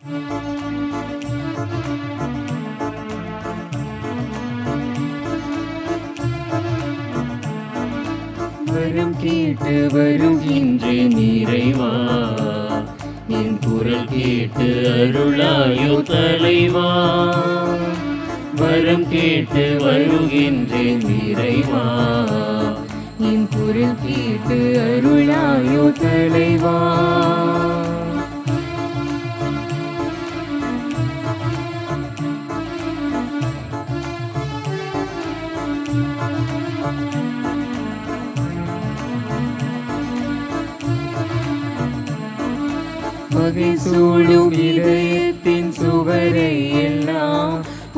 வரம் கேட்டு வருகின்றேன் இறைவா, என் குரல் கேட்டு அருளாயோ தலைவா. வரம் கேட்டு வருகின்றேன் இறைவா, என் குரல் கேட்டு அருளாயோ தலைவா. பகை சூழும் இதயத்தின் சுவரை எல்லாம்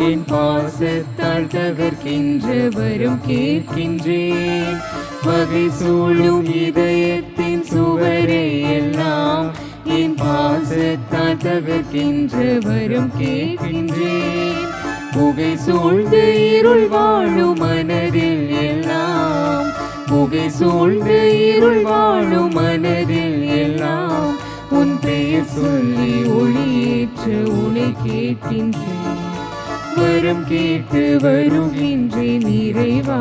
என் பாசத்தால் தகர்க்கின்ற வரம் கேட்கின்றேன். பகை சூழும் இதயத்தின் சுவரை எல்லாம் என் பாசத்தால் தகர்க்கின்ற வரம் கேட்கின்றேன். புகை சூழ்ந்து இருள் வாழும் மனதில் எல்லாம், புகை சூழ்ந்து இருள் வாழும் மனதில் எல்லாம் உன் பெயர் சொல்லி ஒளியேற்ற உனை கேட்கின்றேன். வரம் கேட்டு வருகின்றேன் இறைவா,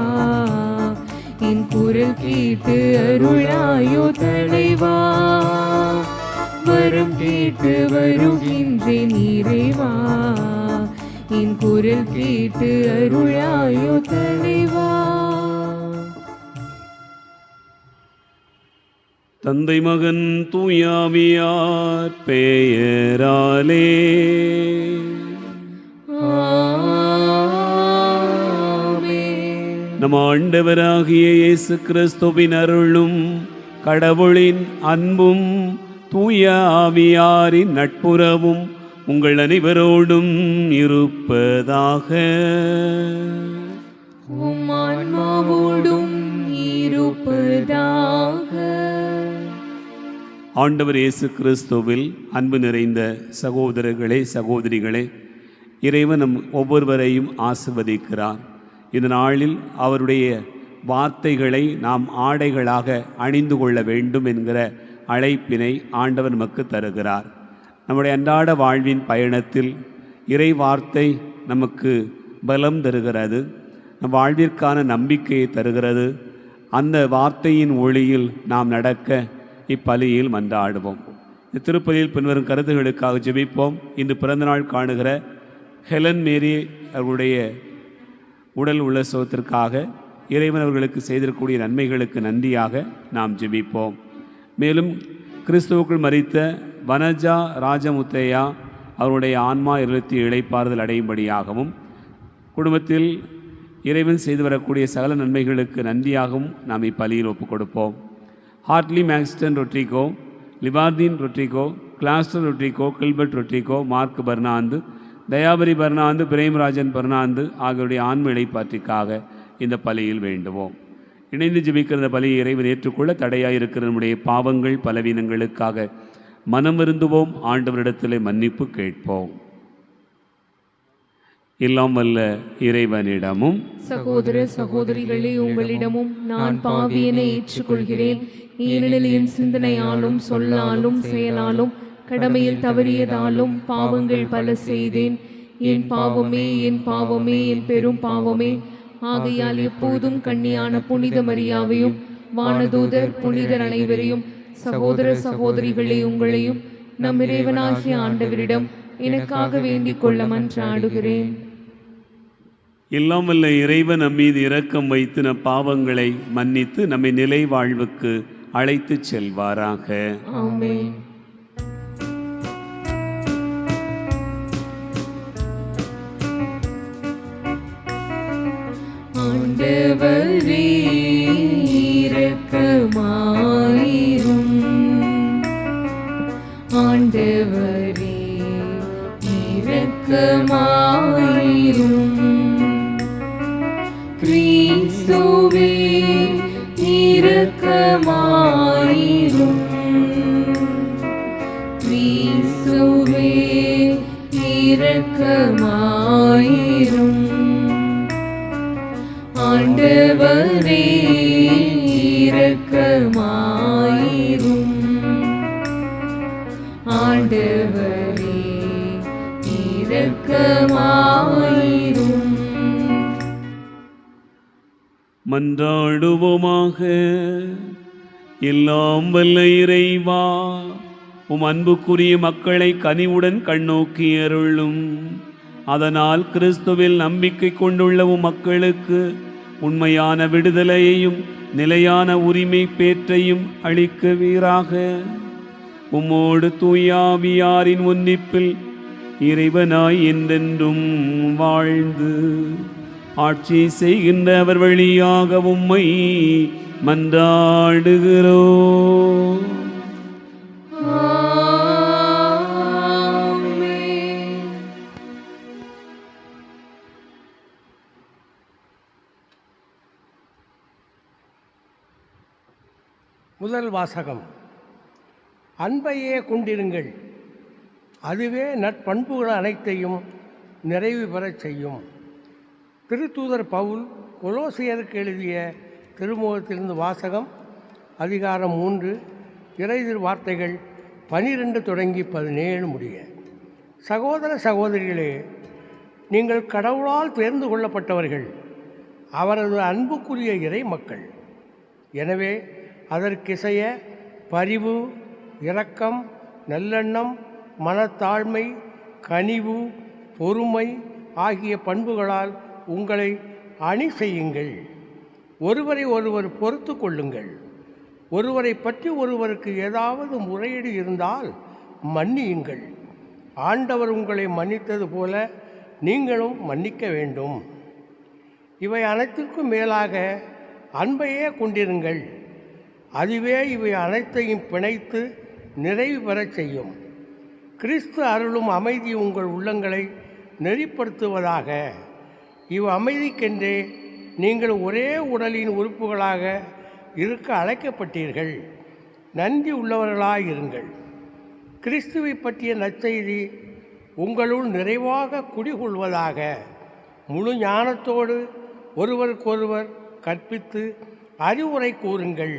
என் குரல் கேட்டு அருளாயோ தலைவா. வரம் கேட்டு வருகின்றேன் இறைவா, என் குரல் கேட்டு அருளாயோ தலைவா. தந்தை மகன் தூயாவியார் பெயராலே நம் ஆண்டவராகிய இயேசு கிறிஸ்துவின் அருளும் கடவுளின் அன்பும் தூய ஆவியாரின் நட்புறவும் உங்கள் அனைவரோடும் இருப்பதாக. உம் ஆன்மாவோடும் இருப்பதாக. ஆண்டவர் இயேசு கிறிஸ்துவில் அன்பு நிறைந்த சகோதரர்களே சகோதரிகளே, இறைவன் நம் ஒவ்வொருவரையும் ஆசிர்வதிக்கிறார். இந்த நாளில் அவருடைய வார்த்தைகளை நாம் ஆடைகளாக அணிந்து கொள்ள வேண்டும் என்கிற அழைப்பினை ஆண்டவர் நமக்கு தருகிறார். நம்முடைய அன்றாட வாழ்வின் பயணத்தில் இறை வார்த்தை நமக்கு பலம் தருகிறது, நம் வாழ்விற்கான நம்பிக்கையை தருகிறது. அந்த வார்த்தையின் ஒளியில் நாம் நடக்க இப்பலியில் மன்றாடுவோம். இந்த திருப்பலியில் பின்வரும் கருத்துகளுக்காக ஜெபிப்போம். இன்று பிறந்தநாள் காணுகிற ஹெலன் மேரி அவருடைய உடல் உள்ள சுகத்திற்காக, இறைவன் அவர்களுக்கு செய்திருக்கக்கூடிய நன்மைகளுக்கு நன்றியாக நாம் ஜெபிப்போம். மேலும் கிறிஸ்துவுக்குள் மரித்த வனஜா ராஜமுத்தையா அவருடைய ஆன்மா இருத்தி இளைப்பாறுதல் அடையும்படியாகவும், குடும்பத்தில் இறைவன் செய்து வரக்கூடிய சகல நன்மைகளுக்கு நன்றியாகவும் நாம் இப்பலியில் ஒப்புக் கொடுப்போம். ஹார்ட்லி மேக்ஸ்டன் ரொட்ரிகோ, லிவார்தீன் ரொட்ரிகோ, கிளாஸ்டர் ரொட்ரிகோ, கில்பர்ட் ரொட்ரிகோ, மார்க் பர்னாந்து, தயாபரி பர்னாந்து, பிரேம்ராஜன் பர்னாந்து ஆகியோருடைய ஆன்ம இளைப்பாற்றிற்காக இந்த பலியில் வேண்டுவோம். இணைந்து ஜெபிக்கிற பலியை இறைவன் ஏற்றுக்கொள்ள தடையாக இருக்கிற நம்முடைய பாவங்கள் பலவீனங்களுக்காக மனம் வருந்துவோம். ஆண்டவரிடத்திலே மன்னிப்பு கேட்போம். எல்லாம் வல்ல இறைவனிடமும் சகோதர சகோதரிகளே உங்களிடமும் நான் பாவியனை ஏற்றுக்கொள்கிறேன். ஏனெனில் என் சிந்தனையாலும் சொல்லாலும் செயலாலும் கடமையில் தவறியதாலும் பாவங்கள் பல செய்தேன். என் பாவமே என் பாவமே என் பெரும் பாவமே. ஆகையால் எப்போதும் கன்னியான புனித மரியாவையும் வானதூதர் புனிதர் அனைவரையும் சகோதர சகோதரிகளே உங்களையும் நம் இறைவனாகிய ஆண்டவரிடம் எனக்காக வேண்டிக் கொள்ள மன்றாடுகிறேன். எல்லாம் வல்ல இறைவன் நம் மீது இரக்கம் வைத்து நம் பாவங்களை மன்னித்து நம்மை நிலை வாழ்வுக்கு அழைத்து செல்வாராக. ஆமென். ஆண்டவரே இரக்கமாயிரும். ஆண்டவரே இரக்கமாயிரும். கிறிஸ்துவே இரக்கமாயிரும். கிறிஸ்துவே இரக்கமாயிரும். ஆண்டவரே இரக்கமாயிரும். ஆண்டவரே மன்றாடுவோமாக. எல்லாம் வல்ல இறைவா, உம் அன்புக்குரிய மக்களை கனிவுடன் கண்ணோக்கி அருளும். அதனால் கிறிஸ்துவில் நம்பிக்கை கொண்டுள்ள உம் மக்களுக்கு உண்மையான விடுதலையையும் நிலையான உரிமை பேற்றையும் அளிக்குவீராக. உம்மோடு தூயாவியாரின் ஒன்றிப்பில் இறைவனாய் என்றென்றும் வாழ்ந்து ஆட்சி செய்கின்ற அவர் வழியாக உம்மை மன்றாடுகிறோம். முதல் வாசகம். அன்பையே கொண்டிருங்கள், அதுவே நற்பண்புகள் அனைத்தையும் நிறைவு பெறச் செய்யும். திருத்தூதர் பவுல் கொலோசியருக்கு எழுதிய திருமுகத்திலிருந்து வாசகம். அதிகாரம் 3, இறைதிரு வார்த்தைகள் 12 தொடங்கி 17 முடிய. சகோதர சகோதரிகளே, நீங்கள் கடவுளால் தேர்ந்து கொள்ளப்பட்டவர்கள், அவரது அன்புக்குரிய இறை மக்கள். எனவே அதற்கிசைய பரிவு, இரக்கம், நல்லெண்ணம், மனத்தாழ்மை, கனிவு, பொறுமை ஆகிய பண்புகளால் உங்களை அணி செய்யுங்கள். ஒருவரை ஒருவர் பொறுத்து கொள்ளுங்கள். ஒருவரை பற்றி ஒருவருக்கு ஏதாவது முறையீடு இருந்தால் மன்னியுங்கள். ஆண்டவர் உங்களை மன்னித்தது போல நீங்களும் மன்னிக்க வேண்டும். இவை அனைத்திற்கும் மேலாக அன்பையே கொண்டிருங்கள், அதுவே இவை அனைத்தையும் பிணைத்து நிறைவு பெறச் செய்யும். கிறிஸ்து அருளும் அமைதி உங்கள் உள்ளங்களை நெறிப்படுத்துவதாக. இவ் அமைதிக்கென்றே நீங்கள் ஒரே உடலின் உறுப்புகளாக இருக்க அழைக்கப்பட்டீர்கள். நன்றி உள்ளவர்களாயிருங்கள். கிறிஸ்துவை பற்றிய நற்செய்தி உங்களுள் நிறைவாக குடிகொள்வதாக. முழு ஞானத்தோடு ஒருவருக்கொருவர் கற்பித்து அறிவுரை கூறுங்கள்.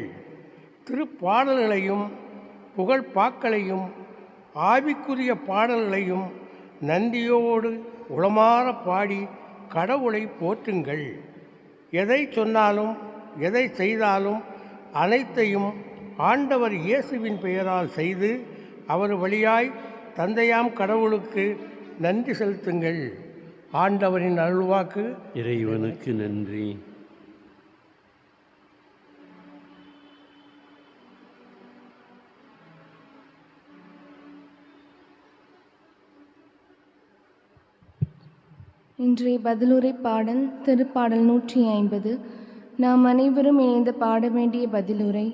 திருப்பாடல்களையும் புகழ்பாக்களையும் ஆவிக்குரிய பாடல்களையும் நன்றியோடு உளமாற பாடி கடவுளை போற்றுங்கள். எதை சொன்னாலும் எதை செய்தாலும் அனைத்தையும் ஆண்டவர் இயேசுவின் பெயரால் செய்து அவர் வழியாய் தந்தையாம் கடவுளுக்கு நன்றி செலுத்துங்கள். ஆண்டவரின் அருள்வாக்கு. இறைவனுக்கு நன்றி. இன்றைய பதிலுரை பாடல் திருப்பாடல் 150. நாம் அனைவரும் இணைந்து பாட வேண்டிய பதிலுரை.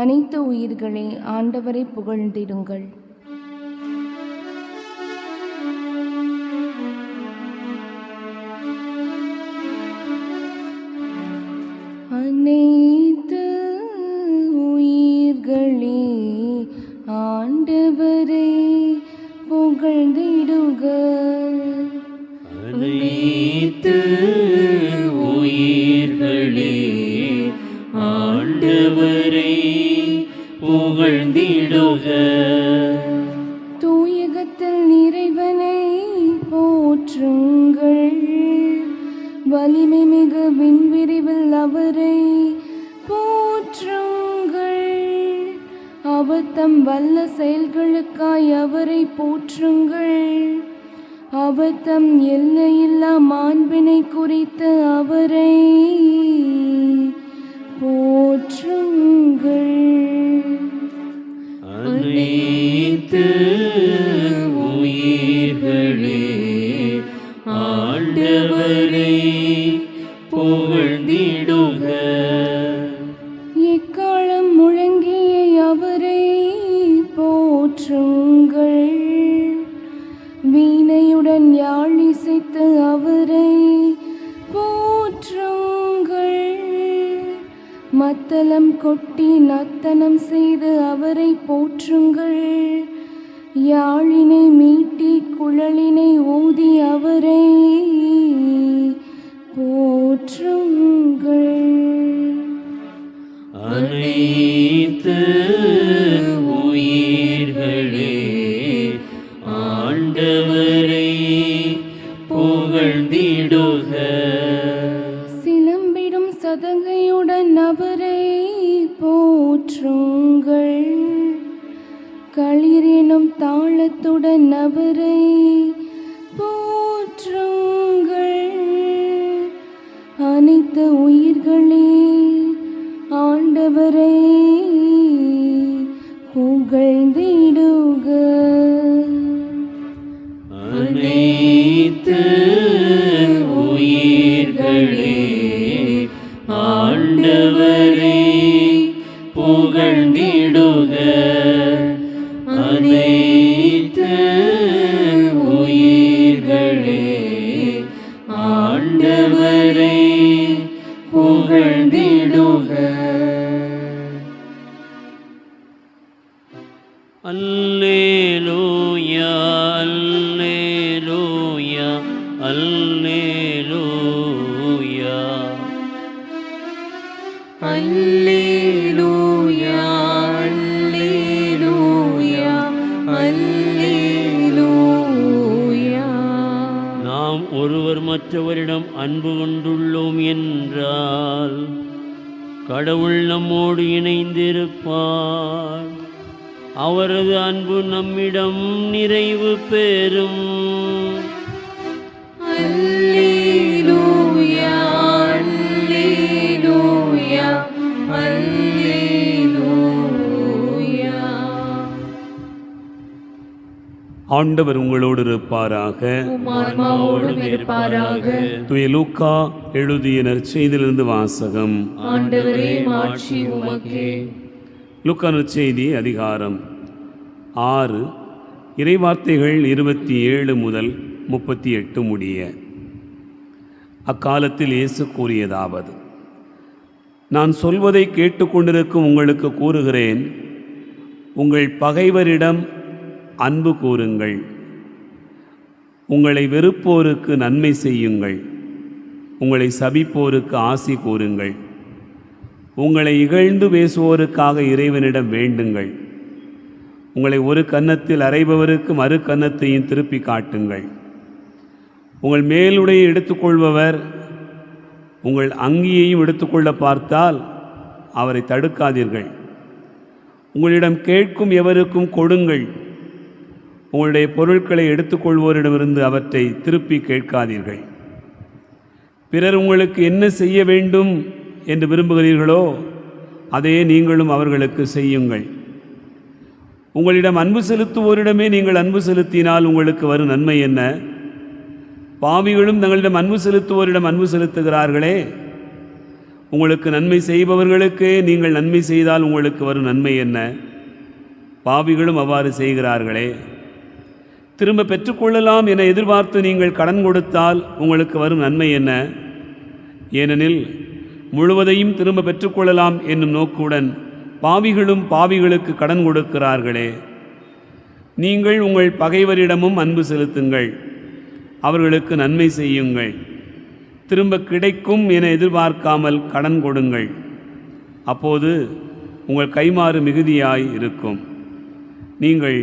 அனைத்து உயிர்களே ஆண்டவரை புகழ்ந்திடுங்கள். அனைத்து உயிர்களே ஆண்டவரை புகழ்ந்திடுக. அனைத்து உயிர்களே ஆண்டவரை புகழ்ந்திடுக. தூயகத்தில் இறைவனை போற்றுங்கள். வலிமை மிகு விண்விரிவில் அவரை போற்றுங்கள். அவர் தம் வல்ல செயல்களுக்காய் அவரை போற்றுங்கள். அவர் தம் எல்லையில்லா மாண்பினை குறித்து அவரை போற்றுங்கள். அனைத்து உயிர்களே ஆண்டவரை புகழ்ந்திடுக. எக்காலம் முழங்கிய அவரை போற்றுங்கள். வீணையுடன் யாழிசைத்து அவரை போற்றுங்கள். மத்தளம் கொட்டி நர்த்தனம் செய்து அவரை போற்றுங்கள். யாழினை மீட்டி குழலினை ஊதி அவரை போற்றுங்கள். அனைத்து உயிர்களே ஆண்டவரை புகழ்ந்திடுக. சிலம்பிடும் சதங்கையுடன் உள்ளத்துடன் அவரை போற்றுங்கள். அனைத்து உயிர்களே ஆண்டவரை புகழ்ந்திடுக. அனைத்து உயிர்களே ஆண்டவரை புகழ்ந்திடுக. அனைத்து உயிர்களே ஆண்டவரை புகழ்ந்திடுக. அல்லேலூயா அல்லேலூயா அல்லேலூயா. அல்லேலூயா அல்லேலூயா அல்லேலூயா. நாம் ஒருவர் மற்றவரிடம் அன்பு கொண்டுள்ளோம் என்றால் கடவுள் நம்மோடு இணைந்திருப்பார். அவரது அன்பு நம்மிடம் நிறைவு பெறும். அல்லேலூயா அல்லேலூயா அல்லேலூயா. ஆண்டவர் உங்களோடு இருப்பாராக. உம் ஆன்மாவோடும் இருப்பாராக. தூய லூக்கா எழுதிய நற்செய்தியிலிருந்து வாசகம். ஆண்டவரே மாட்சி உமக்கே. லூக்கா நற்செய்தி அதிகாரம் 6 இறைவார்த்தைகள் 27 முதல் 38 முடிய. அக்காலத்தில் இயேசு கூறியதாவது: நான் சொல்வதை கேட்டுக்கொண்டிருக்கும் உங்களுக்கு கூறுகிறேன், உங்கள் பகைவரிடம் அன்பு கூறுங்கள், உங்களை வெறுப்போருக்கு நன்மை செய்யுங்கள், உங்களை சபிப்போருக்கு ஆசி கூறுங்கள், உங்களை இகழ்ந்து பேசுவோருக்காக இறைவனிடம் வேண்டுங்கள், உங்களை ஒரு கன்னத்தில் அறைபவருக்கு மறு கன்னத்தையும் திருப்பி காட்டுங்கள், உங்கள் மேலுடையை எடுத்துக்கொள்பவர் உங்கள் அங்கியையும் எடுத்துக்கொள்ள பார்த்தால் அவரை தடுக்காதீர்கள். உங்களிடம் கேட்கும் எவருக்கும் கொடுங்கள், உங்களுடைய பொருட்களை எடுத்துக்கொள்வோரிடமிருந்து அவற்றை திருப்பி கேட்காதீர்கள். பிறர் உங்களுக்கு என்ன செய்ய வேண்டும் என்று விரும்புகிறீர்களோ அதையே நீங்களும் அவர்களுக்கு செய்யுங்கள். உங்களிடம் அன்பு செலுத்துவோரிடமே நீங்கள் அன்பு செலுத்தினால் உங்களுக்கு வரும் நன்மை என்ன? பாவிகளும் தங்களிடம் அன்பு செலுத்துவோரிடம் அன்பு செலுத்துகிறார்களே. உங்களுக்கு நன்மை செய்பவர்களுக்கே நீங்கள் நன்மை செய்தால் உங்களுக்கு வரும் நன்மை என்ன? பாவிகளும் அவ்வாறு செய்கிறார்களே. திரும்ப பெற்றுக்கொள்ளலாம் என எதிர்பார்த்து நீங்கள் கடன் கொடுத்தால் உங்களுக்கு வரும் நன்மை என்ன? ஏனெனில் முழுவதையும் திரும்ப பெற்றுக்கொள்ளலாம் என்னும் நோக்குடன் பாவிகளும் பாவிகளுக்கு கடன் கொடுக்கிறார்களே. நீங்கள் உங்கள் பகைவரிடமும் அன்பு செலுத்துங்கள், அவர்களுக்கு நன்மை செய்யுங்கள், திரும்ப கிடைக்கும் என எதிர்பார்க்காமல் கடன் கொடுங்கள். அப்போது உங்கள் கைமாறு மிகுதியாய் இருக்கும். நீங்கள்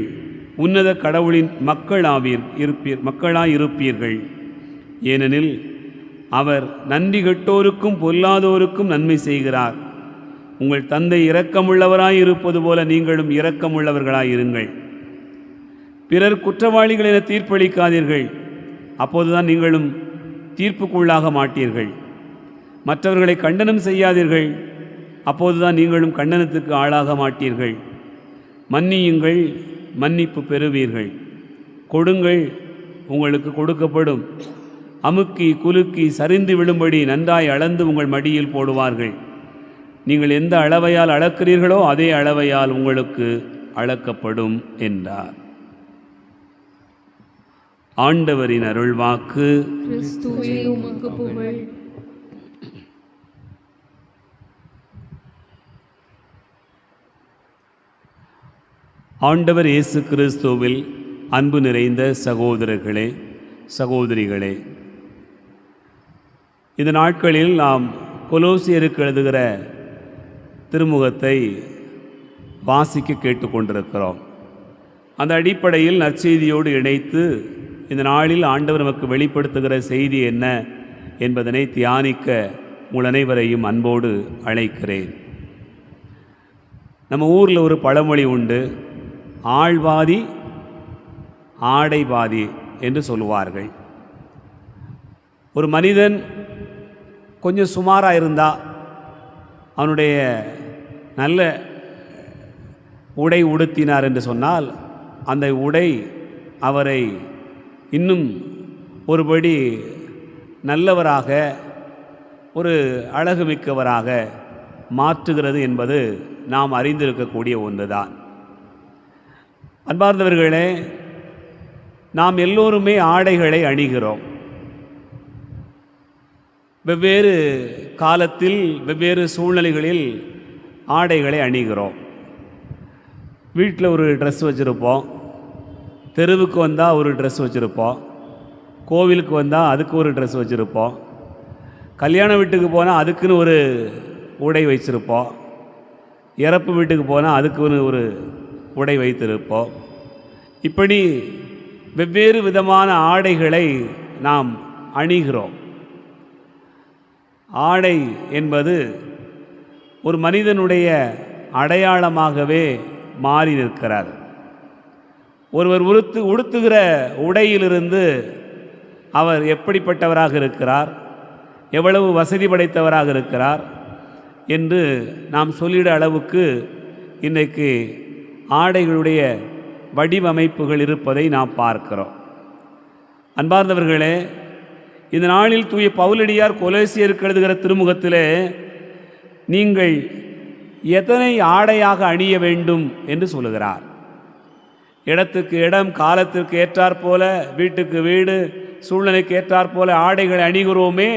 உன்னத கடவுளின் மக்களாய் இருப்பீர்கள். ஏனெனில் அவர் நன்றி கெட்டோருக்கும் பொல்லாதோருக்கும் நன்மை செய்கிறார். உங்கள் தந்தை இரக்கமுள்ளவராய் இருப்பது போல நீங்களும் இரக்கமுள்ளவர்களாயிருங்கள். பிறர் குற்றவாளிகள் என தீர்ப்பளிக்காதீர்கள், அப்போதுதான் நீங்களும் தீர்ப்புக்குள்ளாக மாட்டீர்கள். மற்றவர்களை கண்டனம் செய்யாதீர்கள், அப்போதுதான் நீங்களும் கண்டனத்துக்கு ஆளாக மாட்டீர்கள். மன்னியுங்கள், மன்னிப்பு பெறுவீர்கள். கொடுங்கள், உங்களுக்கு கொடுக்கப்படும். அமுக்கி குலுக்கி சரிந்து விழும்படி நன்றாய் அளந்து உங்கள் மடியில் போடுவார்கள். நீங்கள் எந்த அளவையால் அளக்கிறீர்களோ அதே அளவையால் உங்களுக்கு அளக்கப்படும் என்றார். ஆண்டவரின் அருள்வாக்கு. கிறிஸ்துவே உமக்கு புகழ். ஆண்டவர் இயேசு கிறிஸ்துவில் அன்பு நிறைந்த சகோதரர்களே, சகோதரிகளே, இந்த நாட்களில் நாம் கொலோசியருக்கு எழுதுகிற திருமுகத்தை வாசிக்க கேட்டுக்கொண்டிருக்கிறோம். அந்த அடிப்படையில் நற்செய்தியோடு இணைத்து இந்த நாளில் ஆண்டவர் நமக்கு வெளிப்படுத்துகிற செய்தி என்ன என்பதனை தியானிக்க உங்கள் அனைவரையும் அன்போடு அழைக்கிறேன். நம்ம ஊரில் ஒரு பழமொழி உண்டு, ஆள்வாதி ஆடை பாதி என்று சொல்லுவார்கள். ஒரு மனிதன் கொஞ்சம் சுமாராக இருந்தால் அவனுடைய நல்ல உடை உடுத்தினார் என்று சொன்னால் அந்த உடை அவரை இன்னும் ஒருபடி நல்லவராக, ஒரு அழகுமிக்கவராக மாற்றுகிறது என்பது நாம் அறிந்திருக்கக்கூடிய ஒன்றுதான். அன்பார்ந்தவர்களே, நாம் எல்லோருமே ஆடைகளை அணிகிறோம். வெவ்வேறு காலத்தில் வெவ்வேறு சூழ்நிலைகளில் ஆடைகளை அணிகிறோம். வீட்டில் ஒரு ட்ரெஸ் வச்சுருப்போம், தெருவுக்கு வந்தால் ஒரு ட்ரெஸ் வச்சுருப்போம், கோவிலுக்கு வந்தால் அதுக்கு ஒரு ட்ரெஸ் வச்சுருப்போம், கல்யாண வீட்டுக்கு போனால் அதுக்குன்னு ஒரு உடை வச்சுருப்போம், இறப்பு வீட்டுக்கு போனால் அதுக்குன்னு ஒரு உடை வைத்திருப்போம். இப்படி வெவ்வேறு விதமான ஆடைகளை நாம் அணிகிறோம். ஆடை என்பது ஒரு மனிதனுடைய அடையாளமாகவே மாறி நிற்கிறார். ஒருவர் உடுத்துகிற உடையிலிருந்து அவர் எப்படிப்பட்டவராக இருக்கிறார், எவ்வளவு வசதி படைத்தவராக இருக்கிறார் என்று நாம் சொல்லிட அளவுக்கு இன்றைக்கு ஆடைகளுடைய வடிவமைப்புகள் இருப்பதை நாம் பார்க்கிறோம். அன்பார்ந்தவர்களே, இந்த நாளில் தூய பவுலடியார் கொலோசியருக்கு எழுதுகிற திருமுகத்திலே நீங்கள் எத்தனை ஆடையாக அணிய வேண்டும் என்று சொல்லுகிறார். இடத்துக்கு இடம், காலத்திற்கு ஏற்றாற்போல, வீட்டுக்கு வீடு, சூழ்நிலைக்கு ஏற்றாற்போல ஆடைகளை அணிகிறோமே.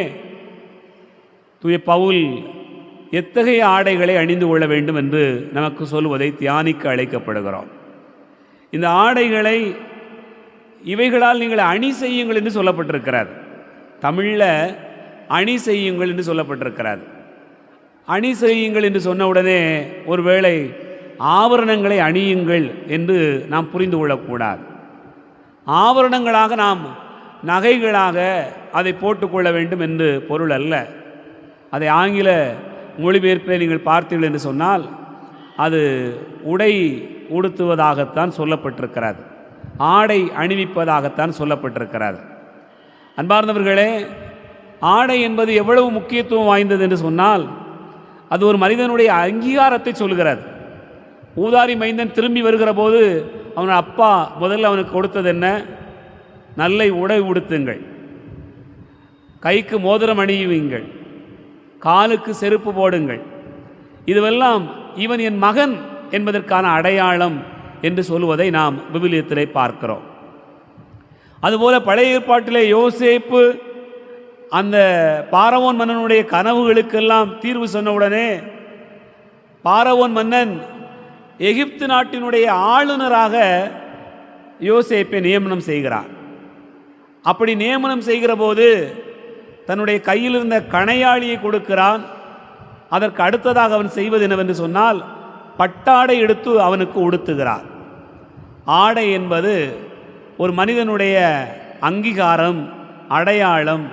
தூய பவுல் எத்தகைய ஆடைகளை அணிந்து கொள்ள வேண்டும் என்று நமக்கு சொல்வதை தியானிக்க அழைக்கப்படுகிறோம். இந்த ஆடைகளை இவைகளால் நீங்கள் அணி செய்யுங்கள் என்று சொல்லப்பட்டிருக்கிறார். தமிழில் அணி செய்யுங்கள் என்று சொல்லப்பட்டிருக்கிறார். அணி செய்யுங்கள் என்று சொன்ன உடனே ஒருவேளை ஆபரணங்களை அணியுங்கள் என்று நாம் புரிந்து கொள்ளக்கூடாது. ஆபரணங்களாக நாம் நகைகளாக அதை போட்டுக்கொள்ள வேண்டும் என்று பொருள் அல்ல. அதை ஆங்கில மொழிபெயர்ப்பை நீங்கள் பார்த்தீர்கள் என்று சொன்னால் அது உடை உடுத்துவதாகத்தான் சொல்லப்பட்டிருக்கிறது, ஆடை அணிவிப்பதாகத்தான் சொல்லப்பட்டிருக்கிறது. அன்பார்ந்தவர்களே, ஆடை என்பது எவ்வளவு முக்கியத்துவம் வாய்ந்தது என்று சொன்னால் அது ஒரு மனிதனுடைய அங்கீகாரத்தை சொல்கிறது. ஊதாரி மைந்தன் திரும்பி வருகிற போது அவன் அப்பா முதல்ல அவனுக்கு கொடுத்தது என்ன? நல்ல உடை உடுத்துங்கள், கைக்கு மோதிரம் அணியுவீங்கள், காலுக்கு செருப்பு போடுங்கள். இதுவெல்லாம் இவன் என் மகன் என்பதற்கான அடையாளம் என்று சொல்வதை நாம் விவிலியத்திலே பார்க்கிறோம். அதுபோல பழைய ஏற்பாட்டிலே யோசேப்பு அந்த பார்வோன் மன்னனுடைய கனவுகளுக்கெல்லாம் தீர்வு சொன்னவுடனே பார்வோன் மன்னன் எகிப்து நாட்டினுடைய ஆளுநராக யோசேப்பை நியமனம் செய்கிறார். அப்படி நியமனம் செய்கிற போது தன்னுடைய கையில் இருந்த கணையாளியை கொடுக்கிறான். அதற்கு அடுத்ததாக அவன் செய்வது என்னவென்று சொன்னால் பட்டாடை எடுத்து அவனுக்கு உடுத்துகிறார். ஆடை என்பது ஒரு மனிதனுடைய அங்கீகாரம், அடையாளம்,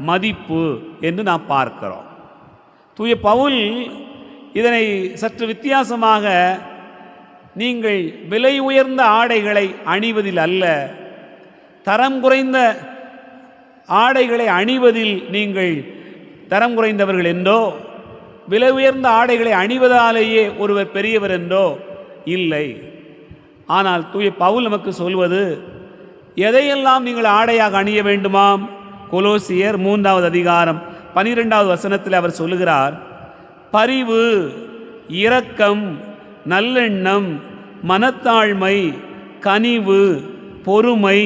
மதிப்பு என்று நாம் பார்க்கிறோம். தூய பவுல் இதனை சற்று வித்தியாசமாக, நீங்கள் விலை உயர்ந்த ஆடைகளை அணிவதில் அல்ல, தரம் குறைந்த ஆடைகளை அணிவதில் நீங்கள் தரம் குறைந்தவர்கள் என்றோ, விலை உயர்ந்த ஆடைகளை அணிவதாலேயே ஒருவர் பெரியவர் என்றோ இல்லை. ஆனால் தூய பவுல் நமக்கு சொல்வது, எதையெல்லாம் நீங்கள் ஆடையாக அணிய வேண்டுமாம்? கொலோசியர் 3வது அதிகாரம் 12வது வசனத்தில் அவர் சொல்லுகிறார், பரிவு, இரக்கம், நல்லெண்ணம், மனத்தாழ்மை, கனிவு, பொறுமை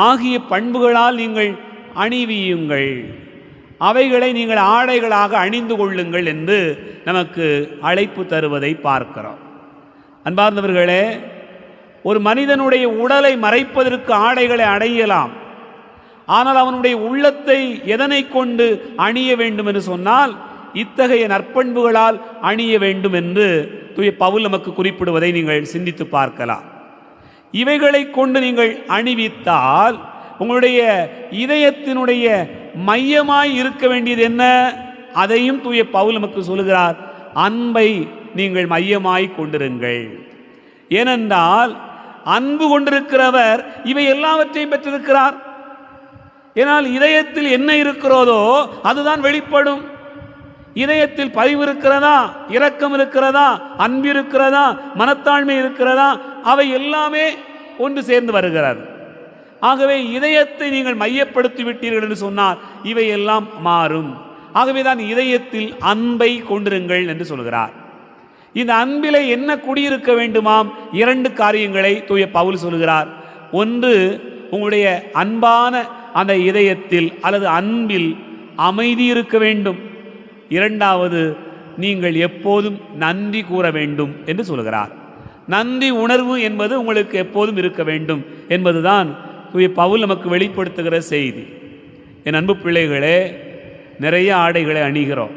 ஆகிய பண்புகளால் நீங்கள் அணிவியுங்கள், அவைகளை நீங்கள் ஆடைகளாக அணிந்து கொள்ளுங்கள் என்று நமக்கு அழைப்பு தருவதை பார்க்கிறோம். அன்பார்ந்தவர்களே, ஒரு மனிதனுடைய உடலை மறைப்பதற்கு ஆடைகளை அடையலாம். ஆனால் அவனுடைய உள்ளத்தை எதனை கொண்டு அணிய வேண்டும் என்று சொன்னால் இத்தகைய நற்பண்புகளால் அணிய வேண்டும் என்று தூய பவுல் நமக்கு குறிப்பிடுவதை நீங்கள் சிந்தித்து பார்க்கலாம். இவைகளை கொண்டு நீங்கள் அணிவித்தால் உங்களுடைய இதயத்தினுடைய மையமாய் இருக்க வேண்டியது என்ன? அதையும் தூய பவுல் நமக்கு சொல்லுகிறார், அன்பை நீங்கள் மையமாய் கொண்டிருங்கள். ஏனென்றால் அன்பு கொண்டிருக்கிறவர் இவை எல்லாவற்றையும் பெற்றிருக்கிறார். ஏனால் இதயத்தில் என்ன இருக்கிறதோ அதுதான் வெளிப்படும். இதயத்தில் பரிவு இருக்கிறதா, இரக்கம் இருக்கிறதா, அன்பு இருக்கிறதா, மனத்தாழ்மை இருக்கிறதா, அவை எல்லாமே ஒன்று சேர்ந்து வருகிறது. ஆகவே இதயத்தை நீங்கள் மையப்படுத்தி விட்டீர்கள் என்று சொன்னால் இவை எல்லாம் மாறும். ஆகவே தான் இதயத்தில் அன்பை கொண்டிருங்கள் என்று சொல்கிறார். இந்த அன்பிலே என்ன குடியிருக்க வேண்டுமாம்? 2 காரியங்களை தூய பவுல் சொல்கிறார். ஒன்று, உங்களுடைய அன்பான அந்த இதயத்தில் அல்லது அன்பில் அமைதி இருக்க வேண்டும். 2வது, நீங்கள் எப்போதும் நன்றி கூற வேண்டும் என்று சொல்கிறார். நன்றி உணர்வு என்பது உங்களுக்கு எப்போதும் இருக்க வேண்டும் என்பதுதான் தூய பவுல் நமக்கு வெளிப்படுத்துகிற செய்தி. என் அன்பு பிள்ளைகளே, நிறைய ஆடைகளை அணிகிறோம்.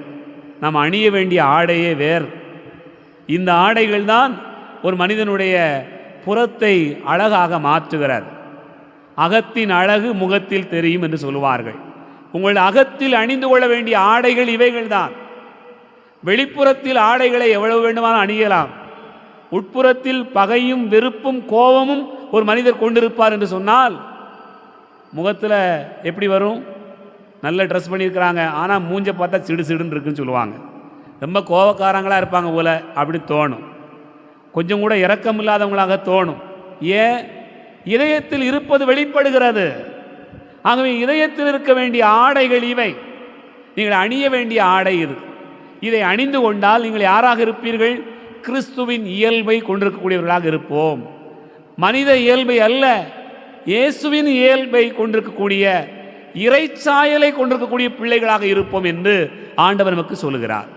நாம் அணிய வேண்டிய ஆடையே வேறு. இந்த ஆடைகள் தான் ஒரு மனிதனுடைய புறத்தை அழகாக மாற்றுகிறது. அகத்தின் அழகு முகத்தில் தெரியும் என்று சொல்லுவார்கள். உங்கள் அகத்தில் அணிந்து கொள்ள வேண்டிய ஆடைகள் இவைகள் தான். வெளிப்புறத்தில் ஆடைகளை எவ்வளவு வேண்டுமானால் அணியலாம். உட்புறத்தில் பகையும் வெறுப்பும் கோபமும் ஒரு மனிதர் கொண்டிருப்பார் என்று சொன்னால் முகத்தில் எப்படி வரும்? நல்ல ட்ரெஸ் பண்ணியிருக்கிறாங்க, ஆனால் மூஞ்ச பார்த்தா சிடு சிடுன்னு இருக்குன்னு சொல்லுவாங்க. ரொம்ப கோபக்காரங்களாக இருப்பாங்க போல அப்படி தோணும். கொஞ்சம் கூட இரக்கம் இல்லாதவங்களாக தோணும். ஏன்? இதயத்தில் இருப்பது வெளிப்படுகிறது. ஆகவே இதயத்தில் இருக்க வேண்டிய ஆடைகள் இவை. நீங்கள் அணிய வேண்டிய ஆடை இது. இதை அணிந்து கொண்டால் நீங்கள் யாராக இருப்பீர்கள்? கிறிஸ்துவின் இயல்பை கொண்டிருக்கக்கூடியவர்களாக இருப்போம். மனித இயல்பை அல்ல, இயேசுவின் இயல்பை கொண்டிருக்கக்கூடிய, இறைச்சாயலை கொண்டிருக்கக்கூடிய பிள்ளைகளாக இருப்போம் என்று ஆண்டவர் நமக்கு சொல்லுகிறார்.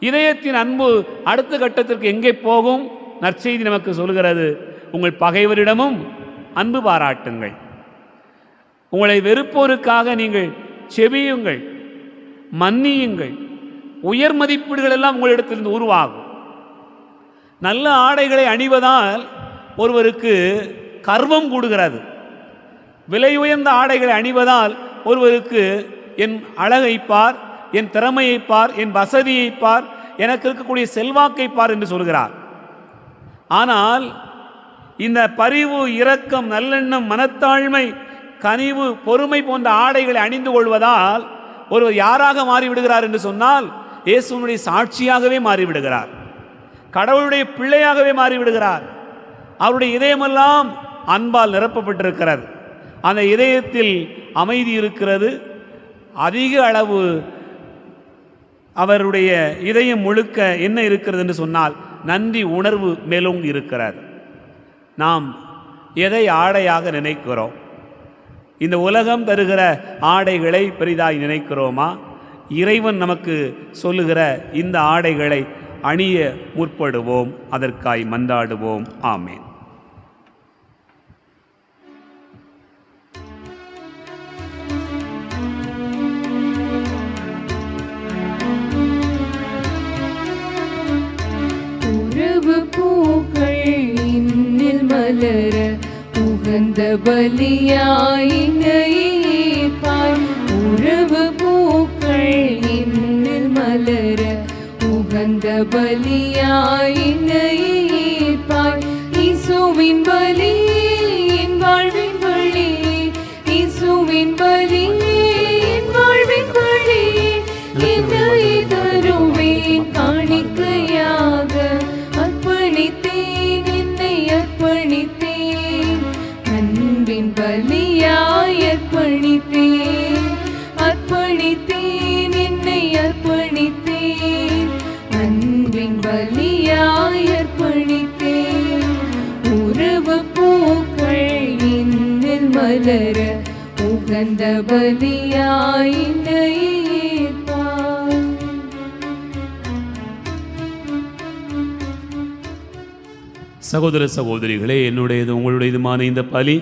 இதயத்தின் அன்பு அடுத்த கட்டத்திற்கு எங்கே போகும்? நற்செய்தி நமக்கு சொல்கிறது, உங்கள் பகைவரிடமும் அன்பு பாராட்டுங்கள். உங்களை வெறுப்போருக்காக நீங்கள் செபியுங்கள், மன்னியுங்கள். உயர் மதிப்பீடுகள் எல்லாம் உங்களிடத்திலிருந்து உருவாகும். நல்ல ஆடைகளை அணிவதால் ஒருவருக்கு கர்வம் கூடுகிறது. விலை உயர்ந்த ஆடைகளை அணிவதால் ஒருவருக்கு என் அழகை பார், என் திறமையை பார், என் வசதியை பார், எனக்கு இருக்கக்கூடிய செல்வாக்கை பார் என்று சொல்கிறார். ஆனால் இந்த பரிவு, இரக்கம், நல்லெண்ணம், மனத்தாழ்மை, கனிவு, பொறுமை போன்ற ஆடைகளை அணிந்து கொள்வதால் ஒருவர் யாராக மாறிவிடுகிறார் என்று சொன்னால் இயேசுவினுடைய சாட்சியாகவே மாறிவிடுகிறார். கடவுளுடைய பிள்ளையாகவே மாறிவிடுகிறார். அவருடைய இதயமெல்லாம் அன்பால் நிரப்பப்பட்டிருக்கிறது. அந்த இதயத்தில் அமைதி இருக்கிறது. அதிக அளவு அவருடைய இதயம் முழுக்க என்ன இருக்கிறது என்று சொன்னால் நன்றி உணர்வு மேலும் இருக்கிறது. நாம் எதை ஆடையாக நினைக்கிறோம்? இந்த உலகம் தருகிற ஆடைகளை பெரிதாய் நினைக்கிறோமா? இறைவன் நமக்கு சொல்லுகிற இந்த ஆடைகளை அணிய முற்படுவோம். அதற்காய் மன்றாடுவோம். ஆமேன். பூக்கள் இன்னில் மலர உகந்த பலியாயினைப்பாய். உறவு பூக்கள் இன்னில் மலர உகந்த பலியாயினைப்பாய். இயேசுவின் பலி என் வாழ்வின் வழி, இயேசுவின் பலி என் வாழ்வின் வழி. என்னை தருவேன் காணிக்கையாக, அர்ப்பணித்தேன், என்னை அர்ப்பணித்தேன். அன்பின் பலியாய் அர்ப்பணித்தேன், அர்ப்பணித்தேன், என்னை அர்ப்பணித்தேன். அன்பின் பலியாய் அர்ப்பணித்தேன். உறவு பூக்கள் இன்னில் மலர உகந்த பலியாய் சகோதர சகோதரிகளே, என்னுடையது உங்களுடையதுமான இந்த பலி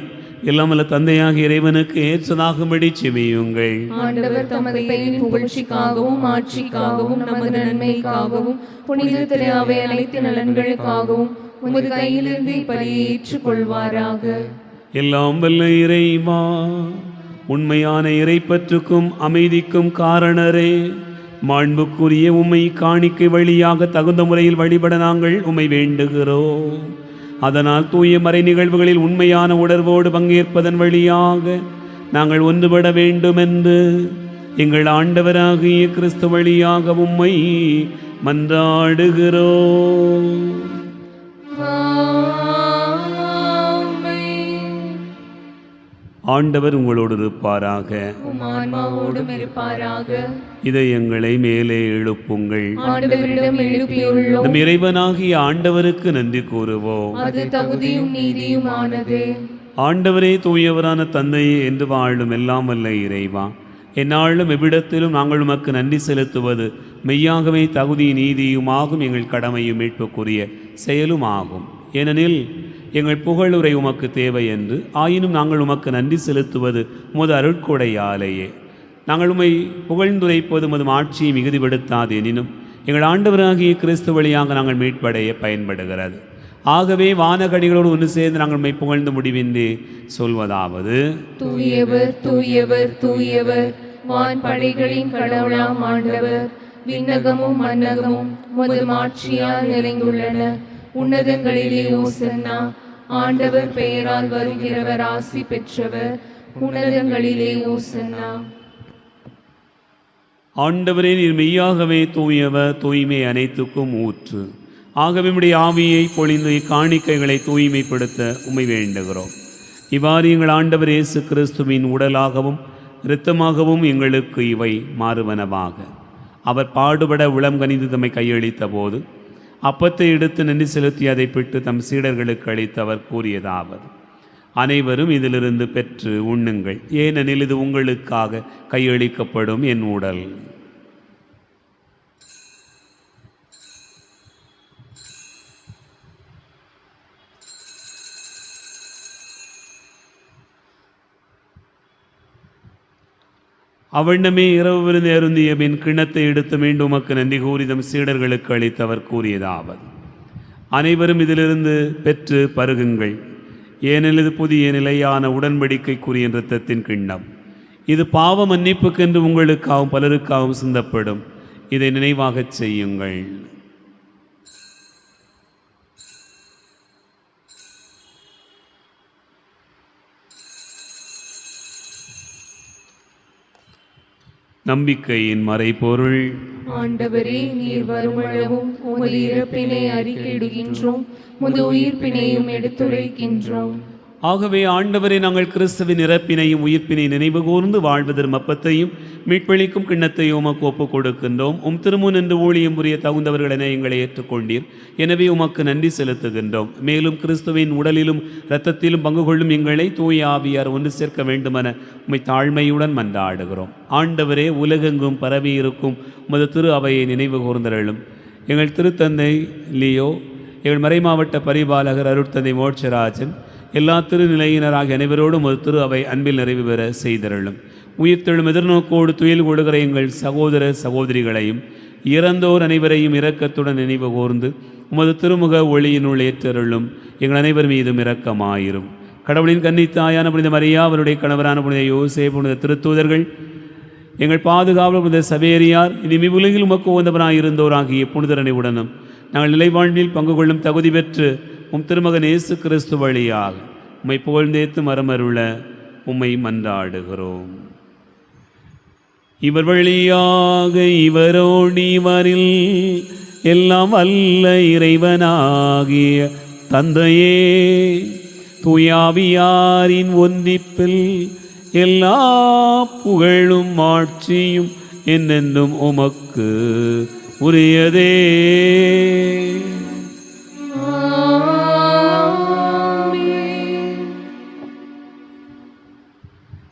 எல்லாம் அல்ல தந்தையாக இறைவனுக்கு ஏற்றதாகும்படி செவியுங்கள். ஆண்டவர் தமது பெயரின் புகழ்ச்சிக்காகவும் ஆட்சிக்காகவும் நமது நன்மைக்காகவும் புனித திரு அவை அனைத்து நலன்களுக்காகவும் உமது கையிலிருந்து இப்பலியை ஏற்றுக்கொள்வாராக. எல்லாம் வல்ல இறைவா, உண்மையான இறைப்பற்றுக்கும் அமைதிக்கும் காரணரே, மாண்புக்குரிய உம்மை காணிக்கை வழியாக தகுந்த முறையில் வழிபட நாங்கள் உம்மை வேண்டுகிறோம். அதனால் தூய மறை நிகழ்வுகளில் உண்மையான உணர்வோடு பங்கேற்பதன் வழியாக நாங்கள் ஒன்றுபட வேண்டுமென்று எங்கள் ஆண்டவராகிய கிறிஸ்து வழியாக உம்மை மன்றாடுகிறோம். ஆண்டவர் உங்களோடு இருப்பாராக. உம் ஆன்மாவோடும் இருப்பாராக. இதயங்களை மேலே எழுப்புங்கள். ஆண்டவரிடம் எழுப்பியுள்ளோம். நம் இறைவனாகிய ஆண்டவருக்கு நன்றி கூறுவோம். அது தகுதியும் நீதியுமானது. ஆண்டவரே, தூயவரான தந்தையே, என்று வாழும் எல்லாம் வல்ல இறைவா, எந்நாளும் எவ்விடத்திலும் நாங்கள் உமக்கு நன்றி செலுத்துவது மெய்யாகவே தகுதி நீதியுமாகும், எங்கள் கடமையும் மீட்புக்குரிய செயலும் ஆகும். ஏனெனில் எங்கள் புகழுரை உமக்கு தேவை என்று, ஆயினும் நாங்கள் உமக்கு நன்றி செலுத்துவது உமது அருட்கொடையாலேயே. நாங்கள் உம்மை புகழ்ந்துரைப்பது உமது ஆட்சியை மிகுதிப்படுத்தாது எனினும் எங்கள் ஆண்டவராகிய கிறிஸ்து வழியாக நாங்கள் மீட்படைய பயன்படுகிறது. ஆகவே வானகடிகளோடு ஒன்று சேர்ந்து நாங்கள் உம்மை புகழ்ந்து முடிவின்றி சொல்வதாவது: தூயவர் தூயவர் தூயவர், வான் படைகளின் கடவுளாம் ஆண்டவர். விண்ணகமும் மன்னகமும் உமது மாட்சியால் நிறைந்துள்ளன. உன்னதங்களிலே ஓசன்னா. ஆண்டவர் பெயரால் வருகிறவர் ஆசி பெற்றவர். உன்னதங்களிலே ஓசன்னா. ஆண்டவரே, நீர் மெய்யாகவே தூயவர், தூய்மை அனைத்துக்கும் ஊற்று. ஆகவே உம்முடைய ஆவியை பொழிந்து இக்காணிக்கைகளை தூய்மைப்படுத்த உம்மை வேண்டுகிறோம். இவ்வாறு எங்கள் ஆண்டவர் இயேசு கிறிஸ்துவின் உடலாகவும் இரத்தமாகவும் எங்களுக்கு இவை மாறுவனவாக. அவர் பாடுபட உளம் கனிந்து தம்மை கையளித்த போது அப்பத்தை எடுத்து நன்றி செலுத்தி அதை பிட்டு தம் சீடர்களுக்கு அளித்து அவர் கூறியதாவது: அனைவரும் இதிலிருந்து பெற்று உண்ணுங்கள், ஏனெனில் இது உங்களுக்காக கையளிக்கப்படும் என் உடல். அவ்வண்ணமே இரவு விருந்து அருந்திய பின் கிண்ணத்தை எடுத்து மீண்டும் உமக்கு நன்றி கூறி தம் சீடர்களுக்கு அளித்து அவர் கூறியதாவது: அனைவரும் இதிலிருந்து பெற்று பருகுங்கள், ஏனெனில் இது புதிய நிலையான உடன்படிக்கைக்குரிய இரத்தத்தின் கிண்ணம். இது பாவ மன்னிப்புக்கென்று உங்களுக்காகவும் பலருக்காகவும் சிந்தப்படும். இதை நினைவாகச் செய்யுங்கள். நம்பிக்கையின் மறைபொருள்: ஆண்டவரே, நீர் வருமளவும் உமது இறப்பினை அறிக்கையிடுகின்றோம், உமது உயிர்ப்பினையும் எடுத்துரைக்கின்றோம். ஆகவே ஆண்டவரே, நாங்கள் கிறிஸ்துவின் இறப்பினையும் உயிர்ப்பினை நினைவு கூர்ந்து வாழ்வதற்கு அப்பத்தையும் மீட்பளிக்கும் கிண்ணத்தையும் உமக்கு ஒப்புக் கொடுக்கின்றோம். உம் திருமுன் என்று ஊழியம் புரிய தகுந்தவர்களென எங்களை ஏற்றுக்கொண்டீர். எனவே உமக்கு நன்றி செலுத்துகின்றோம். மேலும் கிறிஸ்துவின் உடலிலும் இரத்தத்திலும் பங்கு கொள்ளும் எங்களை தூய ஆவியார் ஒன்று சேர்க்க வேண்டுமென உம்மை தாழ்மையுடன் மன்றாடுகிறோம். ஆண்டவரே, உலகெங்கும் பரவி இருக்கும் உமது திரு அவையை நினைவு கூர்ந்தருளும். எங்கள் திருத்தந்தை லியோ, எங்கள் மறைமாவட்ட பரிபாலகர் அருட்தந்தை மோட்சராஜன், எல்லா திருநிலையினராகிய அனைவரோடும் ஒரு திரு அவை அன்பில் நிறைவு பெற செய்தருளும். உயிர்த்தெழும் எதிர்நோக்கோடு துயில் கொடுக்கிற எங்கள் சகோதர சகோதரிகளையும் இறந்தோர் அனைவரையும் இரக்கத்துடன் நினைவு கூர்ந்து உமது திருமுக ஒளியினுள் ஏற்றருளும். எங்கள் அனைவர் மீதும் இரக்கமாயிரும். கடவுளின் கன்னித்தாயான புனித மரியா, அவருடைய கணவரான புனித யோசே, புனித திருத்தூதர்கள், எங்கள் பாதுகாவலர் புனித சவேரியார், இனி உலகில் உமக்கு உகந்தவராயிருந்தோராகிய புனிதரனை உடனும் நாங்கள் நிலைவாழ்வில் பங்கு கொள்ளும் தகுதி பெற்று உம் திருமகன் இயேசு கிறிஸ்து வழியாக உம்மை புகழ்ந்தேத்து மரமருள உம்மை மன்றாடுகிறோம். இவர் வழியாக இவரோடு இவரில் எல்லாம் வல்ல இறைவனாகிய தந்தையே, தூயாவியாரின் ஒன்றிப்பில் எல்லா புகழும் ஆட்சியும் என்னென்றும் உமக்கு உரியதே.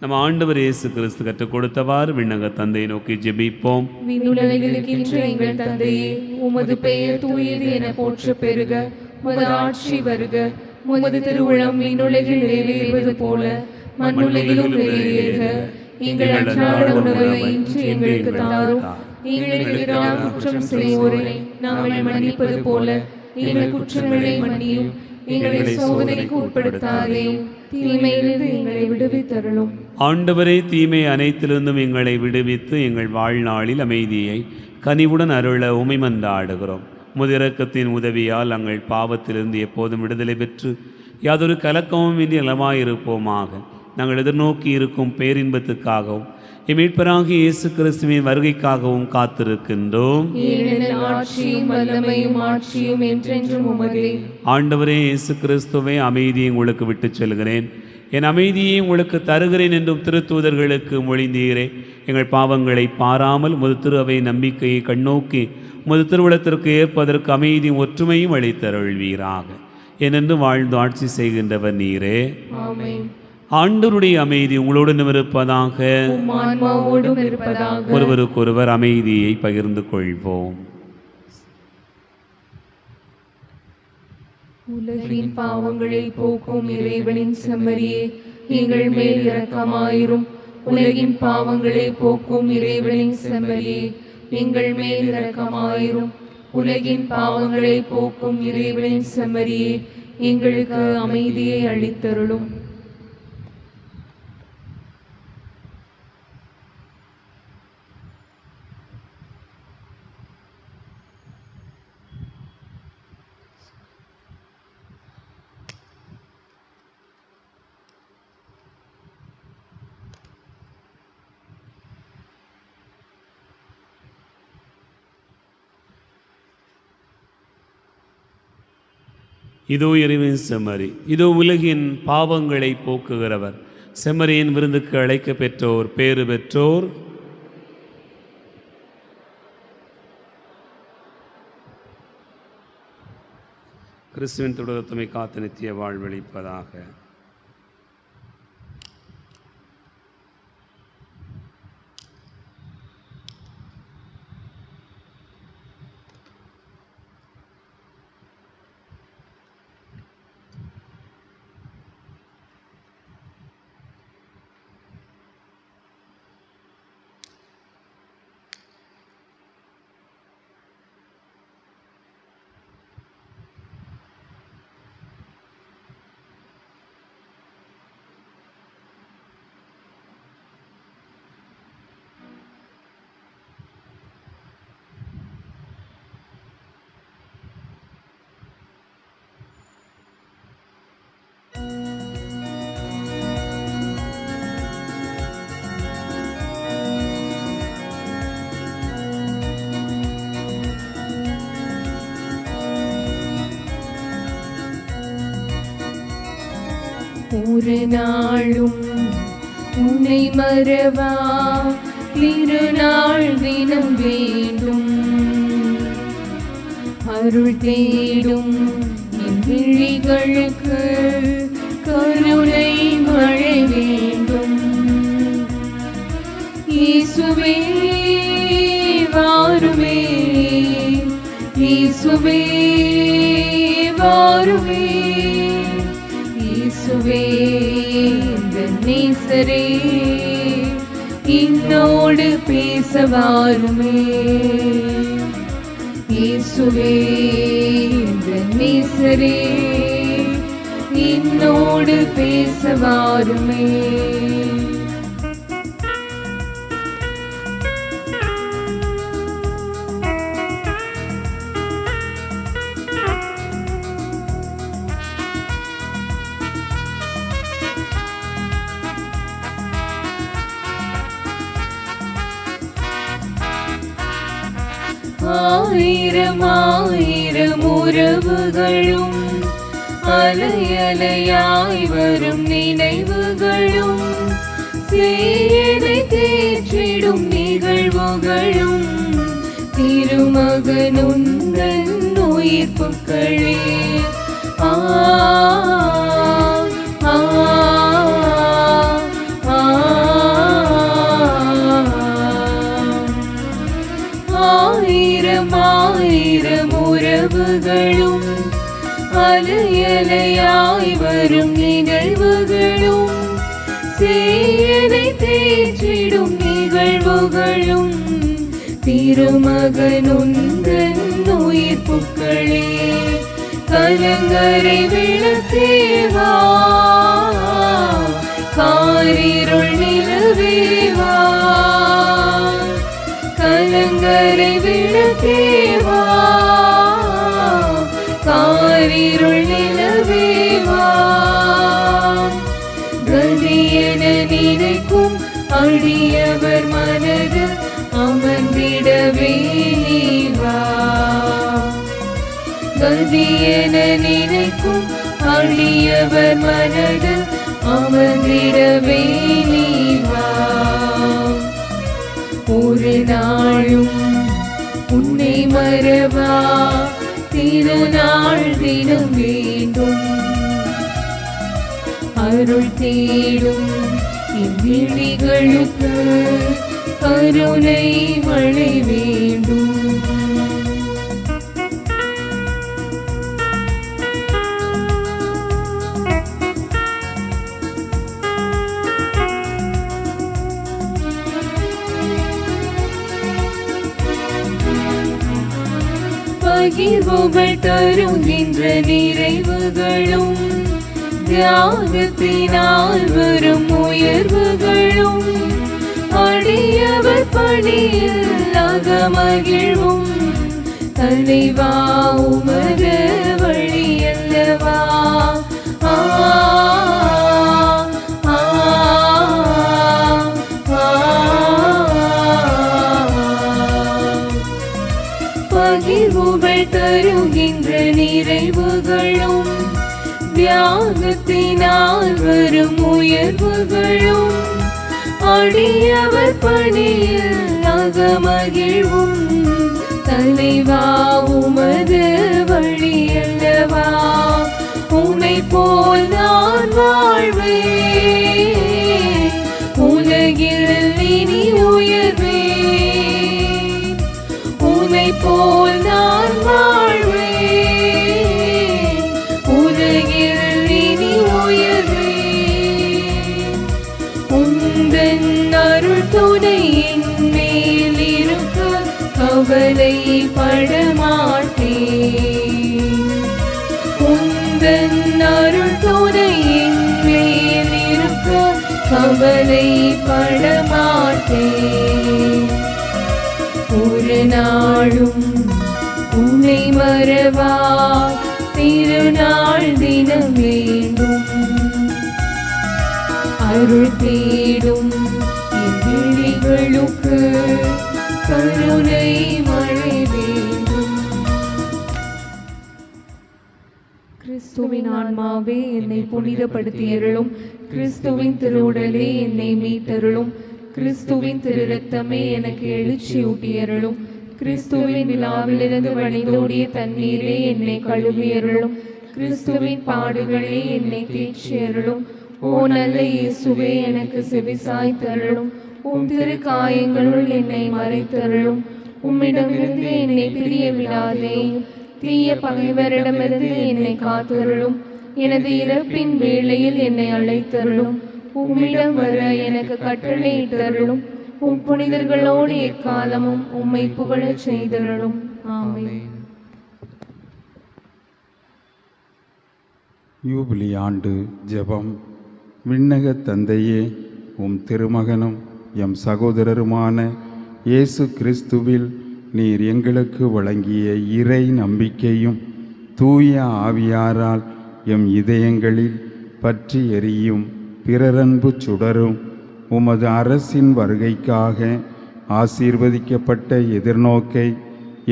நம் ஆண்டவர் இயேசு கிறிஸ்து கற்றுக் கொடுத்தவாறு விண்ணக தந்தையை நோக்கி ஜெபிப்போம். விண்ணுலகில் இருக்கின்ற எங்கள் தந்தையே, உமது பெயர் தூயது என போற்ற பெருக. உமது ஆட்சி வருக. உமது திருவுளம் விண்ணுலகில் நிறைவேறுவது போல மண்ணுலகிலும் நிறைவேறுக. எங்கள் அன்றாட உணவை இன்று எங்களுக்கு தாரும். எங்களுக்கு எதிராக குற்றம் செய்வோரை நாங்கள் மன்னிப்பது போல எங்கள் குற்றங்களை மன்னியும். எங்களை சோதனைக்கு உட்படுத்தாதே, தீமையிலிருந்து எங்களை விடுவித்தருளும். ஆண்டவரே, தீமை அனைத்திலிருந்தும் எங்களை விடுவித்து எங்கள் வாழ்நாளில் அமைதியை கனிவுடன் அருள உம்மை மன்றாடுகிறோம். உமது இரக்கத்தின் உதவியால் நாங்கள் பாவத்திலிருந்து எப்போதும் விடுதலை பெற்று யாதொரு கலக்கமும் இன்றி நலமாயிருப்போமாக. நாங்கள் எதிர்நோக்கி இருக்கும் பேரின்பத்துக்காகவும் மீட்பராகிய இயேசு கிறிஸ்துவின் வருகைக்காகவும் காத்திருக்கின்றோம். ஆண்டவரே இயேசு கிறிஸ்துவை அமைதியை உங்களுக்கு விட்டுச் செல்கிறேன், என் அமைதியை உங்களுக்கு தருகிறேன் என்றும் திருத்தூதர்களுக்கு மொழிந்தீரே. எங்கள் பாவங்களை பாராமல் உமது திரு அவை நம்பிக்கையை கண்ணோக்கி உமது திருவுளத்திற்கு ஏற்பதற்கு அமைதியும் ஒற்றுமையும் அளித்தருள்வீராக. ஏனென்று வாழ்ந்து ஆட்சி செய்கின்றவர் நீரே. ஆண்டவருடைய அமைதி உங்களோடு இருப்பதாக. ஒருவருக்கொருவர் அமைதியை பகிர்ந்து கொள்வோம். உலகின் பாவங்களை போக்கும் இறைவனின் செம்மறியே, எங்கள் மேல் இரக்கமாயிரும். உலகின் பாவங்களை போக்கும் இறைவனின் செம்மறியே, எங்கள் மேல் இரக்கமாயிரும். உலகின் பாவங்களை போக்கும் இறைவனின் செம்மறியே, எங்களுக்கு அமைதியை அளித்தருளும். இதோ இறைவன் செம்மறி, இதோ உலகின் பாவங்களை போக்குகிறவர். செம்மறியின் விருந்துக்கு அழைக்க பெற்றோர் பேறு பெற்றோர். கிறிஸ்துவின் தொடர்த்தமை காத்து நித்திய வாழ்வளிப்பதாக. ஒரு நாளும் உன்னை மறவா திருநாள் தினம் வேண்டும். அருள் தேடும் என் விழிகளுக்கு கருணை மழை வேண்டும். இயேசுவே வாருமே, இயேசுவே வாருமே, இயேசுவே இந்த நேசரே என்னோடு பேச வாருமே. இயேசுவே இந்த நேசரே என்னோடு பேச வாருமே. ஆயிரம் ஆயிரம் உறவுகளும் அலையலையாய் வரும் நினைவுகளும் சேதை தேற்றிடும் நிகழ்வுகளும் திருமகனுந்தன் உயிர்ப்புக்களே. ஆ ஆ ஆயிரம் ஆயிரம் உறவுகளும் அலையலையாய் வரும் நிகழ்வுகளும் சேதை தேற்றிடும் நிகழ்வுகளும் திருமகனுந்தன் உயிர்ப்புக்களே. கலங்கரை விளக்கேவா, காரிருள் நிலவேவா, கலங்கரை விளக்கேவா, வந்திடவே நீர் வா. கதி என நினைக்கும் அடியவர் மனது அமர்ந்திடவே நீர் வா. ஒரு நாளும் உன்னை மறவா திருநாள் தினம் வேண்டும். அருள் தேடும் என் விழிகளுக்கு கருணை மழை வேண்டும். பகிர்வுகள் தருகின்ற நிறைவுகளும் தியாகத்தினால் வரும் உயர்வுகளும் அடியவர் பணியில் அகமகிழ்வும் தலைவா உமது வழி அல்லவா. ஆ ஆ பகிர்வுகள் தருகின்ற நிறைவுகளும் தியாகத்தினால் வரும் உயர்வுகளும் அடியவர் பணியில் அகமகிழ்வும் தலைவா உமது வழி அல்லவா. உன்னை போல் நான் வாழ்வேன் உலகில் இனி உயர்வேன். உன்னை போல் நான் வாழ்வேன் உலகில் இனி உயர்வேன். உந்தன் அருள் துணை என் மேல் இருக்க கவலைப்பட மாட்டேன். உந்தன் அருள் துணை என் மேல் இருக்க கவலைப்பட மாட்டேன். ஒரு நாளும் உன்னை மறவா திருநாள் தினம் வேண்டும். அருள் தேடும் என் விழிகளுக்கு கருணை மழை வேண்டும். கிறிஸ்துவின் ஆன்மாவே என்னை புனிதப்படுத்தியருளும். கிறிஸ்துவின் திருவுடலே என்னை மீட்டருளும். கிறிஸ்துவின் திரு இரத்தமே எனக்கு எழுச்சியூட்டியருளும். கிறிஸ்துவின் விழாவிலிருந்து வழிந்தோடிய தண்ணீரே என்னை கழுவியருளும். கிறிஸ்துவின் பாடுகளே என்னை தேய்ச்சியருளும். ஓ நல்ல இயேசுவே எனக்கு செவிசாய்த்தருளும். உம் திரு காயங்களுள் என்னை மறைத்தருளும். உம்மிடமிருந்து என்னை பிரிய விடாதே. தீய பகைவரிடமிருந்து என்னை காத்தருளும். எனது இறப்பின் வேளையில் என்னை அழைத்தருளும். உம்மிடம் வர எனக்கு கட்டளையிட்டருளும். உம் புனிதர்களோடு எக்காலமும் உம்மை புகழச் செய்தருளும். ஆமென். யூபிலி ஆண்டு ஜெபம். விண்ணக தந்தையே, உம் திருமகனும் எம் சகோதரருமான இயேசு கிறிஸ்துவில் நீர் எங்களுக்கு வழங்கிய இறை நம்பிக்கையும் தூய ஆவியாரால் எம் இதயங்களில் பற்றி எரியும் பிறரன்பு சுடரும் உமது அரசின் வருகைக்காக ஆசீர்வதிக்கப்பட்ட எதிர்நோக்கை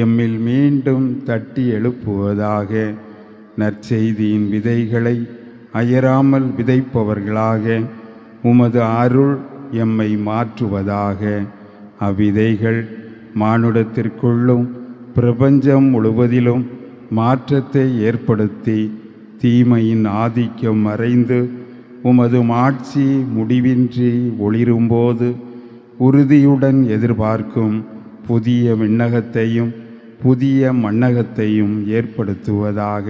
எம்மில் மீண்டும் தட்டி எழுப்புவதாக. நற்செய்தியின் விதைகளை அயராமல் விதைப்பவர்களாக உமது அருள் எம்மை மாற்றுவதாக. அவ்விதைகள் மானுடத்திற்குள்ளும் பிரபஞ்சம் முழுவதிலும் மாற்றத்தை ஏற்படுத்தி தீமையின் ஆதிக்கம் மறைந்து உமது மாட்சி முடிவின்றி ஒளிரும்போது உறுதியுடன் எதிர்பார்க்கும் புதிய விண்ணகத்தையும் புதிய மண்ணகத்தையும் ஏற்படுத்துவதாக.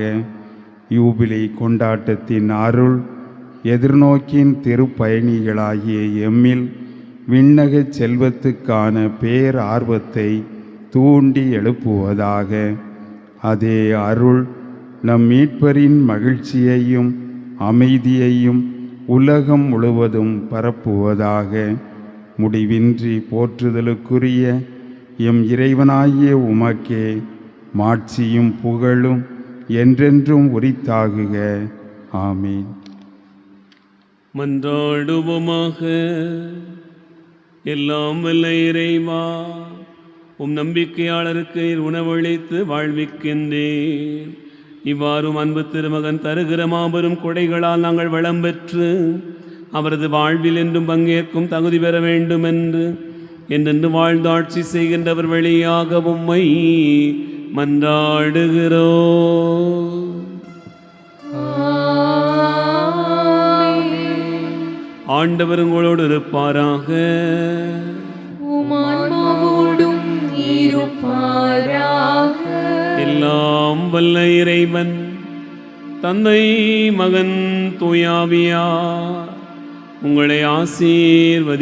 யூபிலி கொண்டாட்டத்தின் அருள் எதிர்நோக்கின் திருப்பயணிகளாகிய எம்மில் விண்ணகச் செல்வத்துக்கான பேர் ஆர்வத்தை தூண்டி எழுப்புவதாக. அதே அருள் நம் மீட்பரின் மகிழ்ச்சியையும் அமைதியையும் உலகம் முழுவதும் பரப்புவதாக. முடிவின்றி போற்றுதலுக்குரிய எம் இறைவனாகிய உமக்கே மாட்சியும் புகழும் என்றென்றும் உரித்தாகுக. ஆமீன். மன்றாடுவோமாக. எல்லாம் வல்ல இறைவா, உம் நம்பிக்கையாளருக்கு நீர் உணவளித்து வாழ்விக்கின்றேன். இவ்வாறும் அன்பு திருமகன் தருகிற மாபெரும் கொடைகளால் நாங்கள் வளம் பெற்று அவரது வாழ்வில் என்றும் பங்கேற்கும் தகுதி பெற வேண்டும் என்றென்று வாழ்ந்தாட்சி செய்கின்றவர் வழியாக உம்மை மன்றாடுகிறோம். ஆண்டவர் உங்களோடு இருப்பாராக. உம்மான்மாவோடும் இருப்பாராக. எல்லாம் வல்ல இறைவன் தந்தை மகன் தூயாவியார் உங்களை ஆசீர்வதிப்பாராக.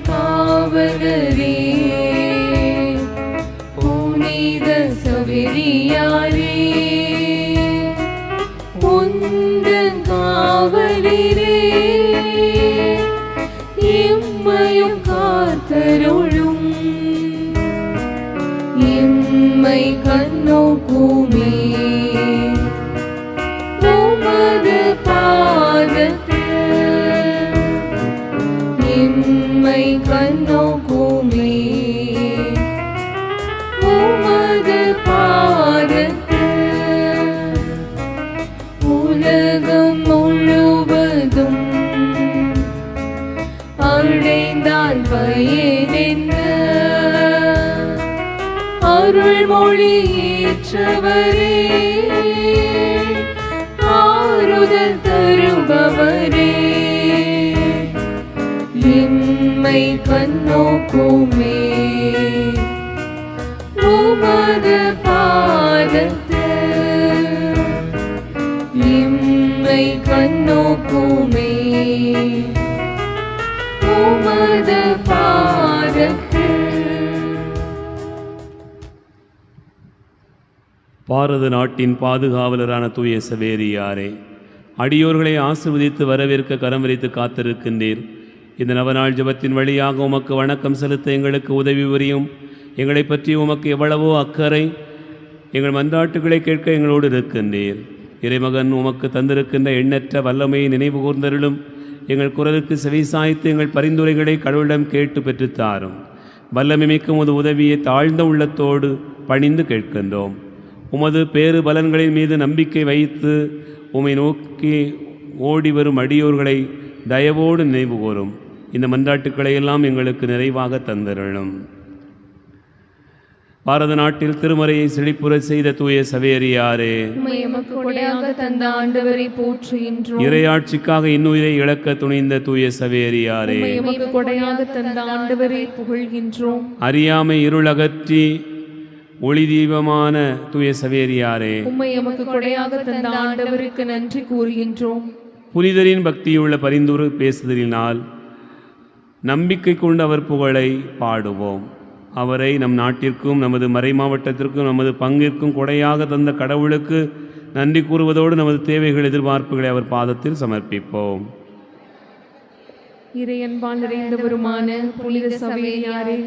காவலரே, புனித சவேரியாரே, உந்தன் காவலிலே எம்மையும் காத்தருளும். எம்மை கண்ணோக்குமே உமது பாதத்தில். எம்மை கண்ணோக்குமே உமது பாதத்தில். உலகம் முழுவதும் அடைந்தால் பயனென்ன? அருள்மொழி ஏற்றவரே, ஆறுதல் தருபவரே, எம்மை கண்ணோக்குமே உமது பாதத்தில். எம்மை கண்ணோக்குமே உமது பாதத்தில். பாரத நாட்டின் பாதுகாவலரான தூய சவேரியாரே, அடியோர்களை ஆசீர்வதித்து வரவேற்க கரம் விரித்து காத்திருக்கின்றீர். இந்த நவநாள் ஜெபத்தின் வழியாக உமக்கு வணக்கம் செலுத்த எங்களுக்கு உதவி புரியும். எங்களை பற்றி உமக்கு எவ்வளவோ அக்கறை. எங்கள் மன்றாட்டுகளை கேட்க எங்களோடு இருக்கின்றீர். இறைமகன் உமக்கு தந்திருக்கின்ற எண்ணற்ற வல்லமையை நினைவு கூர்ந்தருளும். எங்கள் குரலுக்கு செவிசாய்த்து எங்கள் பரிந்துரைகளை கடவுளிடம் கேட்டு பெற்றுத்தாரும். வல்லமை மிக்க உமது உதவியை தாழ்ந்த உள்ளத்தோடு பணிந்து கேட்கின்றோம். உமது பேறு பலன்களின் மீது நம்பிக்கை வைத்து உம்மை நோக்கி ஓடி வரும் அடியோர்களை தயவோடு நினைவு கூறும். இந்த மன்றாட்டுக்களை எல்லாம் எங்களுக்கு நிறைவாக தந்தருளும். பாரத நாட்டில் திருமறையை செழிப்புற செய்த தூய சவேரியாரே, இறையாட்சிக்காக இன்னுயிரை இழக்க துணிந்த தூய சவேரியாரே, அறியாமை இருளகற்றி ஒளி தீபமான தூய சவேரியாரே, நன்றி கூறுகின்றோம். புனிதரின் பக்தியுள்ள பரிந்துரை பேசுதலினால் நம்பிக்கை கொண்டு அவர் புகழை பாடுவோம். அவரை நம் நாட்டிற்கும் நமது மறை மாவட்டத்திற்கும் நமது பங்கிற்கும் கொடையாக தந்த கடவுளுக்கு நன்றி கூறுவதோடு நமது தேவைகள் எதிர்பார்ப்புகளை அவர் பாதத்தில் சமர்ப்பிப்போம். இறையன்பால் நிறைந்தவருமான புனித சவேரியாரே,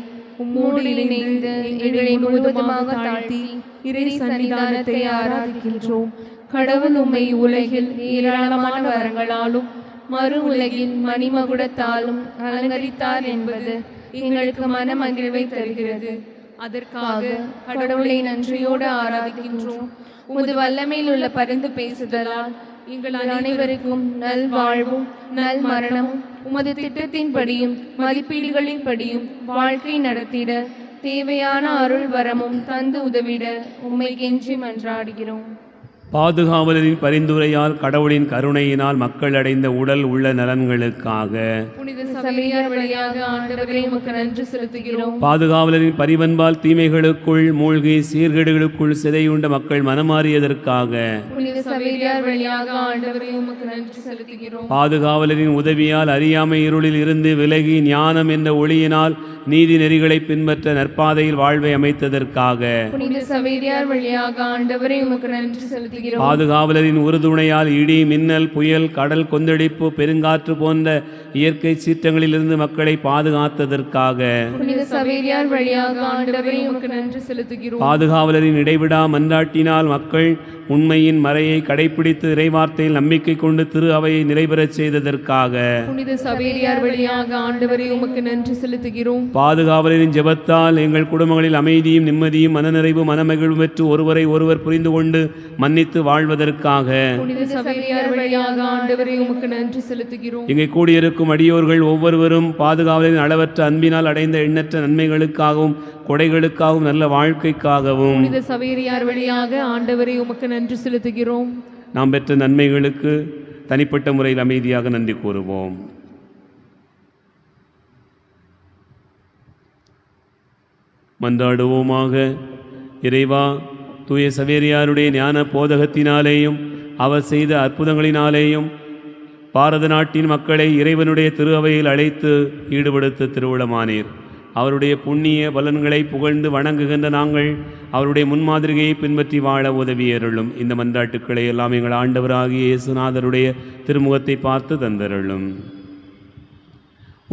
உம்மோடு இணைந்து எங்களை முழுவதுமாக தாழ்த்தி இறை சன்னிதானத்தை ஆராதிக்கின்றோம். கடவுள் உம்மை உலகில் ஏராளமான வரங்களாலும் மறு உலகின் மணிமகுடத்தாலும் அலங்கரித்தார் என்பது எங்களுக்கு மன மகிழ்வை தருகிறது. அதற்காக கடவுளை நன்றியோடு ஆராதிக்கின்றோம். உமது வல்லமையில் உள்ள பரிந்து பேசுதலால் எங்கள் அனைவருக்கும் நல்வாழ்வும் நல் மரணமும் உமது திட்டத்தின்படியும் மதிப்பீடுகளின்படியும் வாழ்க்கை நடத்திட தேவையான அருள் வரமும் தந்து உதவிட உம்மை கெஞ்சி மன்றாடுகிறோம். பாதுகாவலரின் பரிந்துரையால் கடவுளின் கருணையினால் மக்கள் அடைந்த உடல் உள்ள நலன்களுக்காக புனித சவேரியார் வழியாக ஆண்டவரே உமக்கு நன்றி செலுத்துகிறோம். பாதுகாவலரின் பரிவன்பால் தீமைகளுக்குள் மூழ்கி சீர்கேடுகளுக்குள் சிதையுண்ட மக்கள் மனமாறியதற்காக புனித சவேரியார் வழியாக ஆண்டவரே உமக்கு நன்றி செலுத்துகிறோம். பாதுகாவலரின் உதவியால் அறியாமை இருளில் இருந்து விலகி ஞானம் என்ற ஒளியினால் நீதி நெறிகளை பின்பற்ற நற்பாதையில் வாழ்வை அமைத்ததற்காக புனித சவேரியார் வழியாக ஆண்டவரே உமக்கு நன்றி செலுத்துகிறோம். பாதுகாவலரின் உறுதுணையால் இடி மின்னல் புயல் கடல் கொந்தளிப்பு பெருங்காற்று போன்ற இயற்கை சீற்றங்களிலிருந்து மக்களை பாதுகாத்ததற்காக புனித சவேரியார் வழியாக ஆண்டவரே உமக்கு நன்றி செலுத்துகிறோம். பாதுகாவலரின் இடைவிடா மன்றாட்டினால் மக்கள் உண்மையின் மறையை கடைபிடித்து இறைவார்த்தையில் நம்பிக்கை கொண்டு திரு அவையை நிறைவேறச் செய்ததற்காக புனித சவேரியார் வழியாக ஆண்டவரே உமக்கு நன்றி செலுத்துகிறோம். பாதுகாவலரின் ஜெபத்தால் எங்கள் குடும்பங்களில் அமைதியும் நிம்மதியும் மனநிறைவு மனமகிழ்வு பெற்று ஒருவரை ஒருவர் புரிந்து கொண்டு மன்னித்து வாழ்வதற்காக புனித சவேரியார் வழியாக ஆண்டவரே உமக்கு நன்றி செலுத்துகிறோம். இங்கே கூடியிருக்கும் அடியோர்கள் ஒவ்வொருவரும் பாதுகாவலரின் அளவற்ற அன்பினால் அடைந்த எண்ணற்ற நன்மைகளுக்காகவும் கொடைகளுக்காகவும் நல்ல வாழ்க்கைக்காகவும் புனித சவேரியார் வழியாக ஆண்டவரே உமக்கு நன்றி செலுத்துகிறோம். நாம் பெற்ற நன்மைகளுக்கு தனிப்பட்ட முறையில் அமைதியாக நன்றி கூறுவோம். மன்றாடுவோமாக. இறைவா, தூய சவேரியாருடைய ஞான போதகத்தினாலேயும் அவர் செய்த அற்புதங்களினாலேயும் பாரத நாட்டின் மக்களை இறைவனுடைய திரு அவையில் அழைத்து ஈடுபடுத்த திருவுளமானீர். அவருடைய புண்ணிய பலன்களை புகழ்ந்து வணங்குகின்ற நாங்கள் அவருடைய முன்மாதிரிகையை பின்பற்றி வாழ உதவியருளும். இந்த மன்றாட்டுக்களை எல்லாம் எங்கள் ஆண்டவராகிய இயேசுநாதருடைய திருமுகத்தை பார்த்து தந்தருளும்.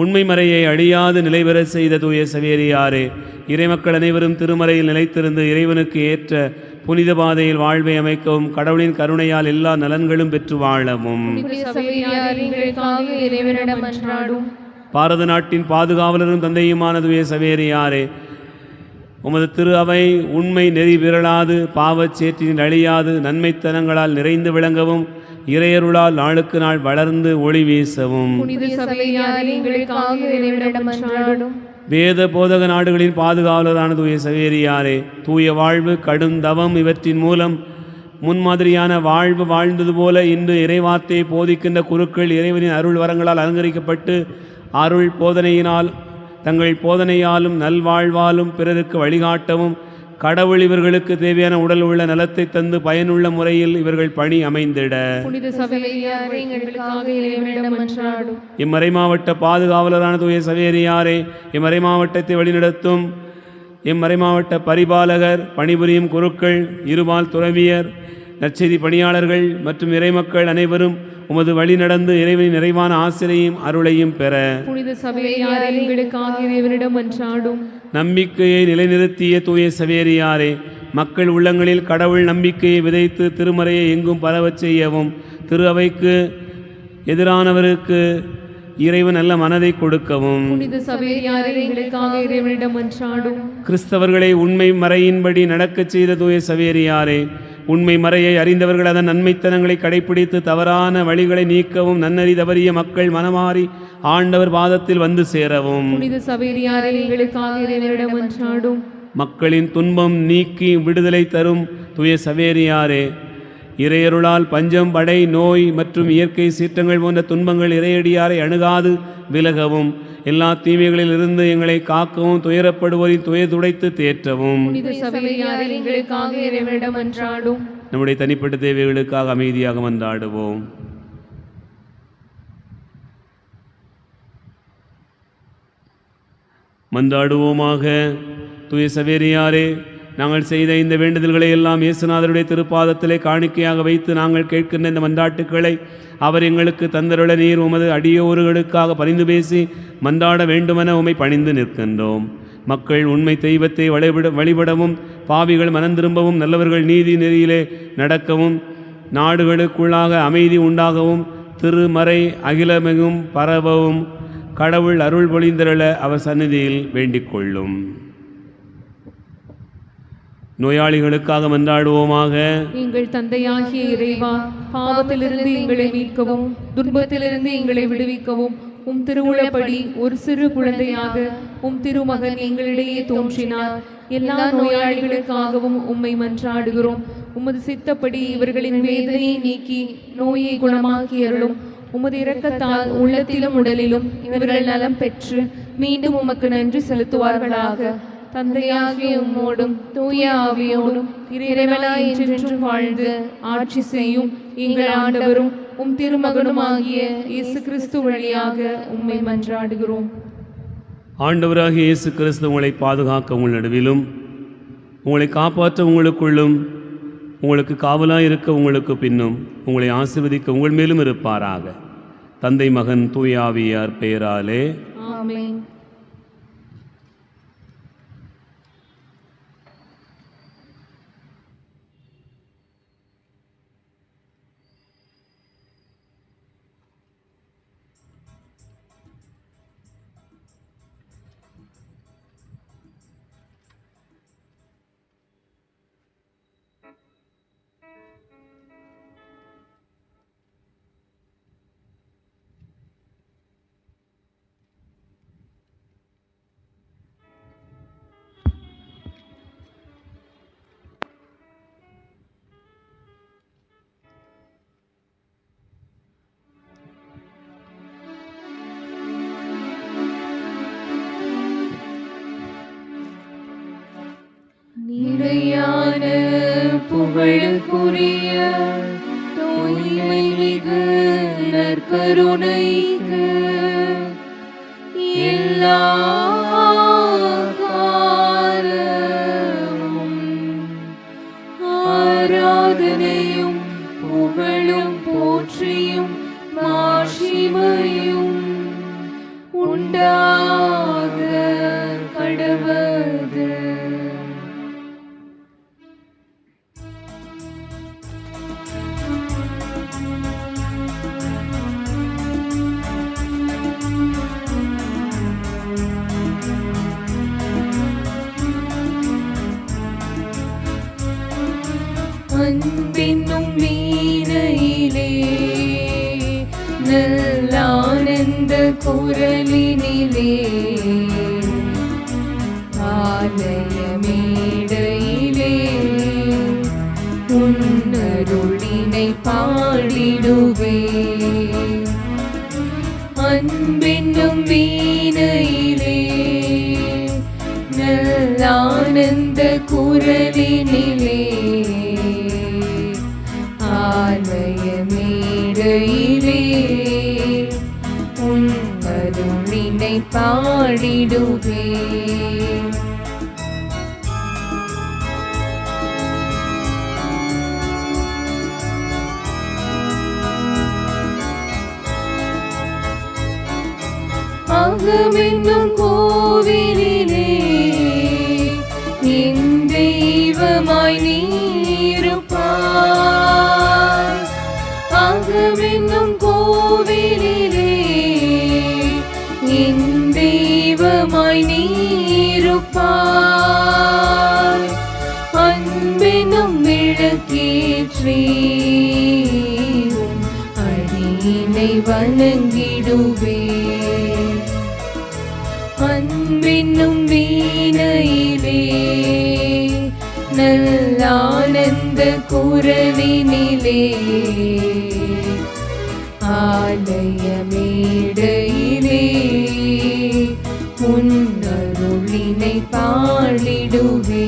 உண்மை மறையை அழியாது நிலைபெற செய்த தூய சவேரியாரே, இறைமக்கள் அனைவரும் திருமறையில் நிலைத்திருந்து இறைவனுக்கு ஏற்ற புனித பாதையில் வாழ்வை அமைக்கவும் கடவுளின் கருணையால் எல்லா நலன்களும் பெற்று வாழவும் பாரத நாட்டின் பாதுகாவலரும் தந்தையுமான தூய சவேரியாரே, உமது திரு அவை உண்மை நெறி விரலாது பாவச்சேற்றின் அழியாது நன்மைத்தனங்களால் நிறைந்து விளங்கவும் இறையருளால் நாளுக்கு நாள் வளர்ந்து ஒளி வீசவும் வேத போதக நாடுகளின் பாதுகாவலரான தூய சவேரியாரே, தூய வாழ்வு கடும் தவம் இவற்றின் மூலம் முன்மாதிரியான வாழ்வு வாழ்ந்தது போல இன்று இறைவார்த்தையை போதிக்கின்ற குருக்கள் இறைவனின் அருள் வரங்களால் அலங்கரிக்கப்பட்டு அருள் போதனையினால் தங்கள் போதனையாலும் நல்வாழ்வாலும் பிறருக்கு வழிகாட்டவும் கடவுள் இவர்களுக்கு தேவையான உடல் உள்ள நலத்தை தந்து பயனுள்ள முறையில் இவர்கள் பணி அமைந்திட இம்மறை மாவட்ட பாதுகாவலரான தூய சவேரியாரே, இம்மறை மாவட்டத்தை வழிநடத்தும் இம்மறை மாவட்ட பரிபாலகர், பணிபுரியும் குருக்கள், இருபால் துறவியர், நற்செய்தி பணியாளர்கள் மற்றும் இறைமக்கள் அனைவரும் உமது வழி நடந்து இறைவனின் நிறைவான ஆசிரியையும் அருளையும் பெற நம்பிக்கையை நிலைநிறுத்திய தூய சவேரியாரே, மக்கள் உள்ளங்களில் கடவுள் நம்பிக்கையை விதைத்து திருமறையை எங்கும் பரவச் செய்யவும் திரு அவைக்கு எதிரானவருக்கு இறைவன் நல்ல மனதை கொடுக்கவும் கிறிஸ்தவர்களை உண்மை மறையின்படி நடக்கச் செய்த தூய சவேரியாரே, உண்மை மறையை அறிந்தவர்கள் அதன் நன்மைத்தனங்களை கடைபிடித்து தவறான வழிகளை நீக்கவும் நன்னறி தவறிய மக்கள் மனமாறி ஆண்டவர் பாதத்தில் வந்து சேரவும் மக்களின் துன்பம் நீக்கி விடுதலை தரும் தூய சவேரியாரே, இறையருளால் பஞ்சம், படை, நோய் மற்றும் இயற்கை சீற்றங்கள் போன்ற துன்பங்கள் இறையடியாரை அணுகாது விலகவும் எல்லா தீமைகளில் இருந்து எங்களை காக்கவும் துயரப்படுவோரின் துயர் துடைத்து தேற்றவும் நம்முடைய தனிப்பட்ட தேவைகளுக்காக அமைதியாக மன்றாடுவோம். மன்றாடுவோமாக. தூய சவேரியாரே, நாங்கள் செய்த இந்த வேண்டுதல்களை எல்லாம் இயேசுநாதருடைய திருப்பாதத்திலே காணிக்கையாக வைத்து நாங்கள் கேட்கின்ற இந்த மன்றாட்டுக்களை அவர் எங்களுக்கு தந்தருள நீர் உமது அடியோர்களுக்காக பரிந்து பேசி மன்றாட வேண்டுமென உம்மை பணிந்து நிற்கின்றோம். மக்கள் உண்மை தெய்வத்தை வழிபடவும் பாவிகள் மனம் திரும்பவும் நல்லவர்கள் நீதி நெறியிலே நடக்கவும் நாடுகளுக்குள்ளாக அமைதி உண்டாகவும் திருமறை அகிலமெங்கும் பரவவும் கடவுள் அருள் பொழிந்தருள அவர் சந்நிதியில் வேண்டிக் கொள்ளும். நோயாளிகளுக்காக மன்றாடுவோமாக. எங்கள் தந்தையாகிய இறைவா, பாவத்திலிருந்து எங்களை மீட்கவும் துன்பத்திலிருந்து எங்களை விடுவிக்கவும் உம் திருவுளப்படி ஒரு சிறு குழந்தையாக உம் திருமகன் எங்களிடையே தோன்றினார். எல்லா நோயாளிகளுக்காகவும் உம்மை மன்றாடுகிறோம். உமது சித்தப்படி இவர்களின் வேதனையை நீக்கி நோயை குணமாக்கி அருளும். உமது இரக்கத்தால் உள்ளத்திலும் உடலிலும் இவர்கள் நலம் பெற்று மீண்டும் உமக்கு நன்றி செலுத்துவார்களாக. தந்தையாகிய உம்மோடும் தூய ஆவியோடும் இறைவனாய் என்றென்றும் வாழ்ந்து ஆட்சி செய்யும் எங்கள் ஆண்டவரும் உம் திருமகனுமாகிய இயேசு கிறிஸ்து வழியாக உம்மை மன்றாடுகிறோம். ஆண்டவராகிய இயேசு கிறிஸ்து உங்களை பாதுகாக்க உங்கள் நடுவிலும், உங்களை காப்பாற்ற உங்களுக்குள்ளும், உங்களுக்கு காவலாக இருக்க உங்களுக்கு பின்னும், உங்களை ஆசீர்வதிக்க உங்கள் மேலும் இருப்பாராக. தந்தை மகன் தூய ஆவியார் பெயராலே ஆமென். நிலையான புகழுக்குரிய தூய்மை மிகு நற்கருணைக்கு எல்லா காலமும் ஆராதனையும் புகழும் போற்றியும் மாட்சிமையும் உண்டாக கடவது. அன்பென்னும் வீணையிலே நல்லானந்த குரலினிலே ஆலய மேடையிலே உன்னருளினை பாடிடுவே. அன்பென்னும் வீணையிலே நல்லானந்த குரலினிலே ஆலய மேடையிலே உன் அருளினை பாடிடுவே. அகமென்னும் கோவிலிலே என் தெய்வமாய் நீ இருப்பாய். அகமென்னும் கோவிலிலே என் தெய்வமாய் நீ இருப்பாய். அன்பெனும் விளக்கேற்றி உன் அடியினை வணங்கிடுவே. அன்பென்னும் வீணையிலே நல்லானந்த குரலினிலே ஆலய மேடையிலே உன் அருளினை பாடிடுவே.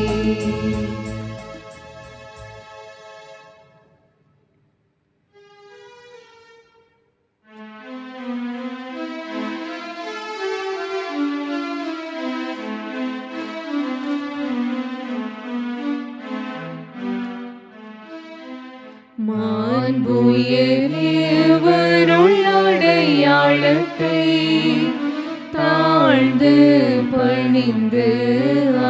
மாண்புயர்ந்தவருள்ளடையாளத்தை தாழ்ந்து பணிந்து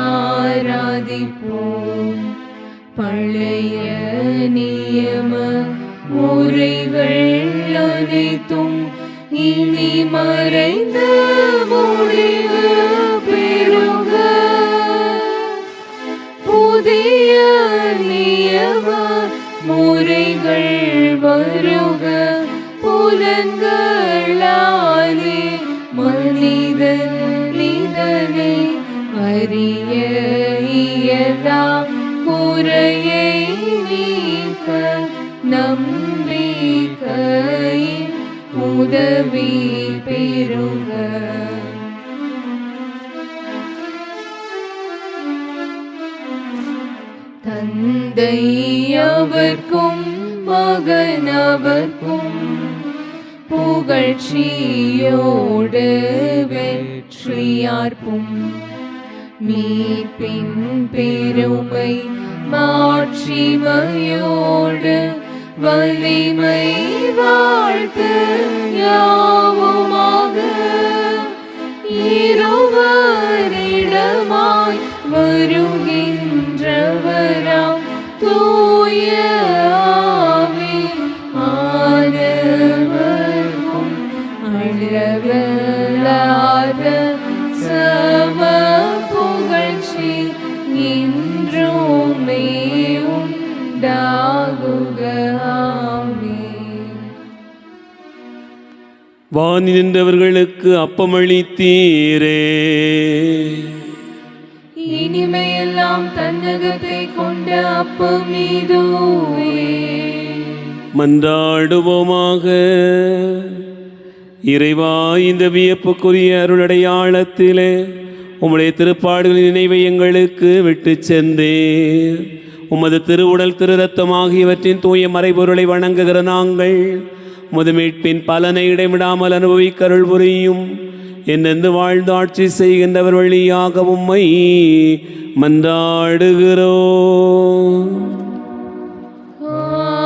ஆராதிப்போம். பழைய நியம முறைகள் அனைத்தும் இனி மறைந்த முடிவு பெறுக. புதிய பெருக. தந்தை அவர்க்கும் மகன் அவர்க்கும் புகழ்ச்சியோடு வெற்றியார்ப்பும் மீட்பின் பெருமை மாட்சிமையோடு வலிமை வாழ்த்து யாவுமாக. இருவரிடமாய் வருகின்றவராம் தூய ஆவி ஆனவர்க்கும் அளவில்லாத சம புகழ்ச்சி இன்றுமே உண்டாகுக. ஆமென். வானி நின்றவர்களுக்கு அப்பமளித்தீரே, இனிமையெல்லாம் தன்னகத்தை கொண்ட அப்பம் இதுவே. மன்றாடுவோமாக. இறைவா, இந்த வியப்புக்குரிய அருளடையாளத்திலே உம்முடைய திருப்பாடுகளின் நினைவை எங்களுக்கு விட்டு சென்றேன். உமது திருவுடல் திரு ரத்தம் ஆகியவற்றின் தூய மறைபொருளை வணங்குகிற நாங்கள் உமது மீட்பின் பலனை இடைவிடாமல் அனுபவிக்கருள் புரியும். என்னென்று வாழ்ந்து ஆட்சி செய்கின்றவர் வழியாக உம்மை மன்றாடுகிறோம். ஆமென்.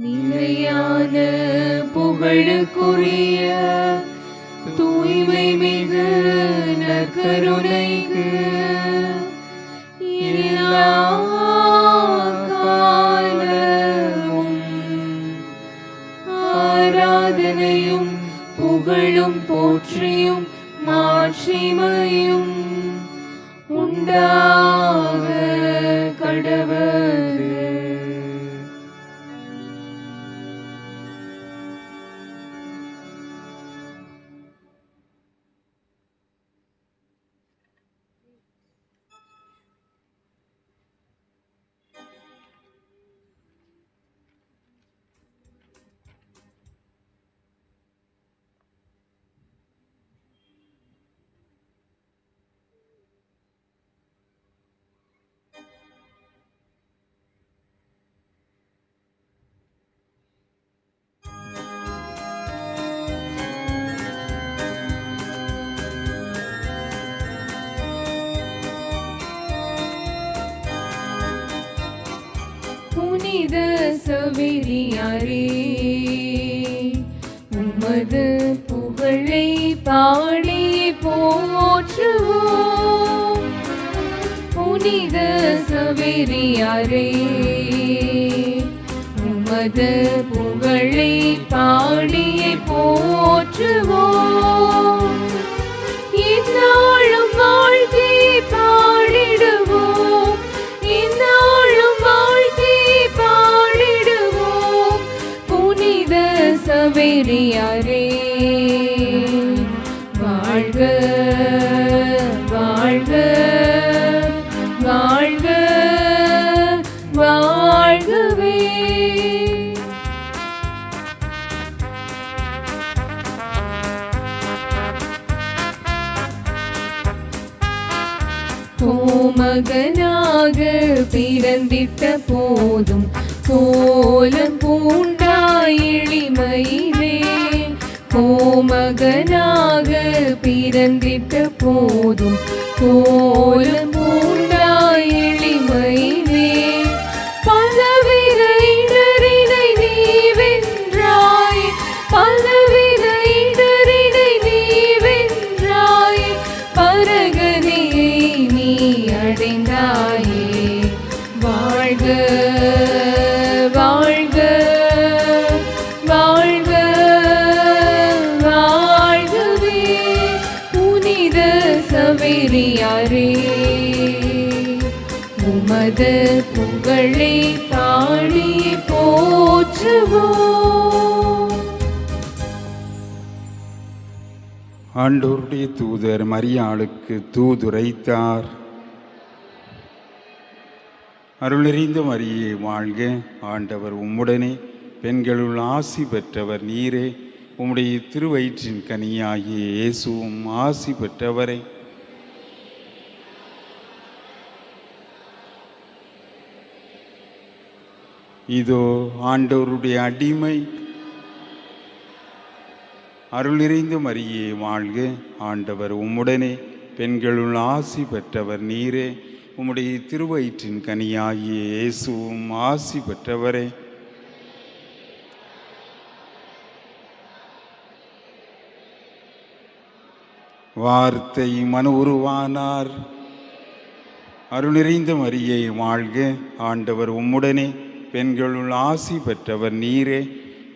நிலையான புகழுக்குரிய தூய்மை மிகு நற்கருணைக்கு எல்லா காலமும் ஆராதனையும் புகழும் போற்றியும் மாட்சிமையும் உண்டாக கடவது. புனித சவேரியாரே, உமது புகழை பாடி போற்றுவோம். புனித சவேரியாரே, உமது புகழை பாடி போற்றுவோம். இந்நாளும் வாழ்த்தி பாடிடுவோம், இந்நாளும் வாழ்த்தி பாடிடுவோம். புனித சவேரியாரே, வாழ்க வாழ்க வாழ்க வாழ்கவே. ஓ கோமகனாக பிறந்திட்ட போதும் கோலம் பூண்டாய் எளிமையிலே கோமகனாக பிறந்திட்ட போதும் கோலம் பூண்டாய் எளிமையிலே பலவித இடரினை நீ வென்றாய் பலவித இடரினை நீ வென்றாய் பரகனை நீ அடைந்தாயே வாழ்க வாழ்க வாழ்க வாழ்கவே புனித சவேரியாரே உமது புகழை பாடி போற்றுவோம். ஆண்டவருடைய தூதர் மரியாளுக்கு தூதுரைத்தார். அருள் நிறைந்த மரியே வாழ்க, ஆண்டவர் உம்முடனே, பெண்களுள் ஆசி பெற்றவர் நீரே, உம்முடைய திருவயிற்றின் கனியாகிய இயேசுவும் ஆசி பெற்றவரே. இதோ ஆண்டவருடைய அடிமை. அருள் நிறைந்த மரியே வாழ்க, ஆண்டவர் உம்முடனே, பெண்களுள் ஆசி பெற்றவர் நீரே, உம்முடைய திருவயிற்றின் கனியாகிய இயேசுவும் ஆசி பெற்றவரே. வார்த்தை மனு உருவானார். அருள் நிறைந்த மரியே வாழ்க, ஆண்டவர் உம்முடனே, பெண்களுள் ஆசி பெற்றவர் நீரே,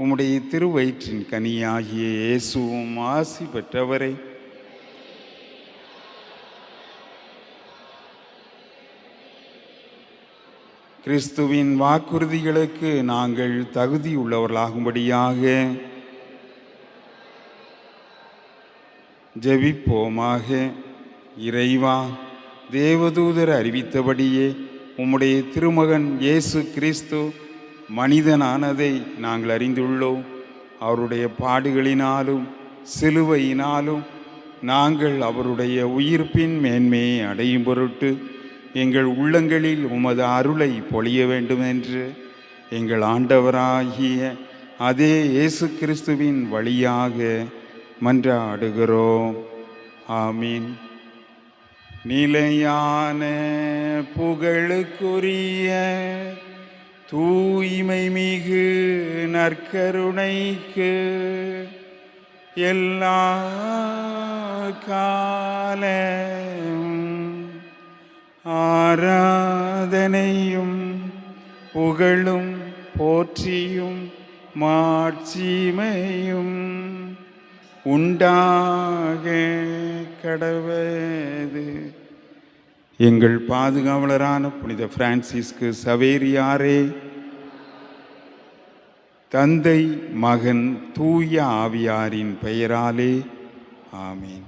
உம்முடைய திருவயிற்றின் கனியாகிய இயேசுவும் ஆசி பெற்றவரே. கிறிஸ்துவின் வாக்குறுதிகளுக்கு நாங்கள் தகுதியுள்ளவர்களாகும்படியாக ஜெபிப்போமாக. இறைவா, தேவதூதர் அறிவித்தபடியே உம்முடைய திருமகன் இயேசு கிறிஸ்து மனிதனானதை நாங்கள் அறிந்துள்ளோம். அவருடைய பாடுகளினாலும் சிலுவையினாலும் நாங்கள் அவருடைய உயிர்ப்பின் மேன்மையை அடையும் பொருட்டு எங்கள் உள்ளங்களில் உமது அருளை பொழிய வேண்டுமென்று எங்கள் ஆண்டவராகிய அதே இயேசு கிறிஸ்துவின் வழியாக மன்றாடுகிறோம். ஆமீன். நிலையான புகழுக்குரிய தூய்மை மிகு நற்கருணைக்கு எல்லா காலம் ஆராதனையும் புகழும் போற்றியும் மாட்சிமையும் உண்டாக கடவது. எங்கள் பாதுகாவலரான புனித பிரான்சிஸ்கு சவேரியாரே, தந்தை மகன் தூய ஆவியாரின் பெயராலே ஆமீன்.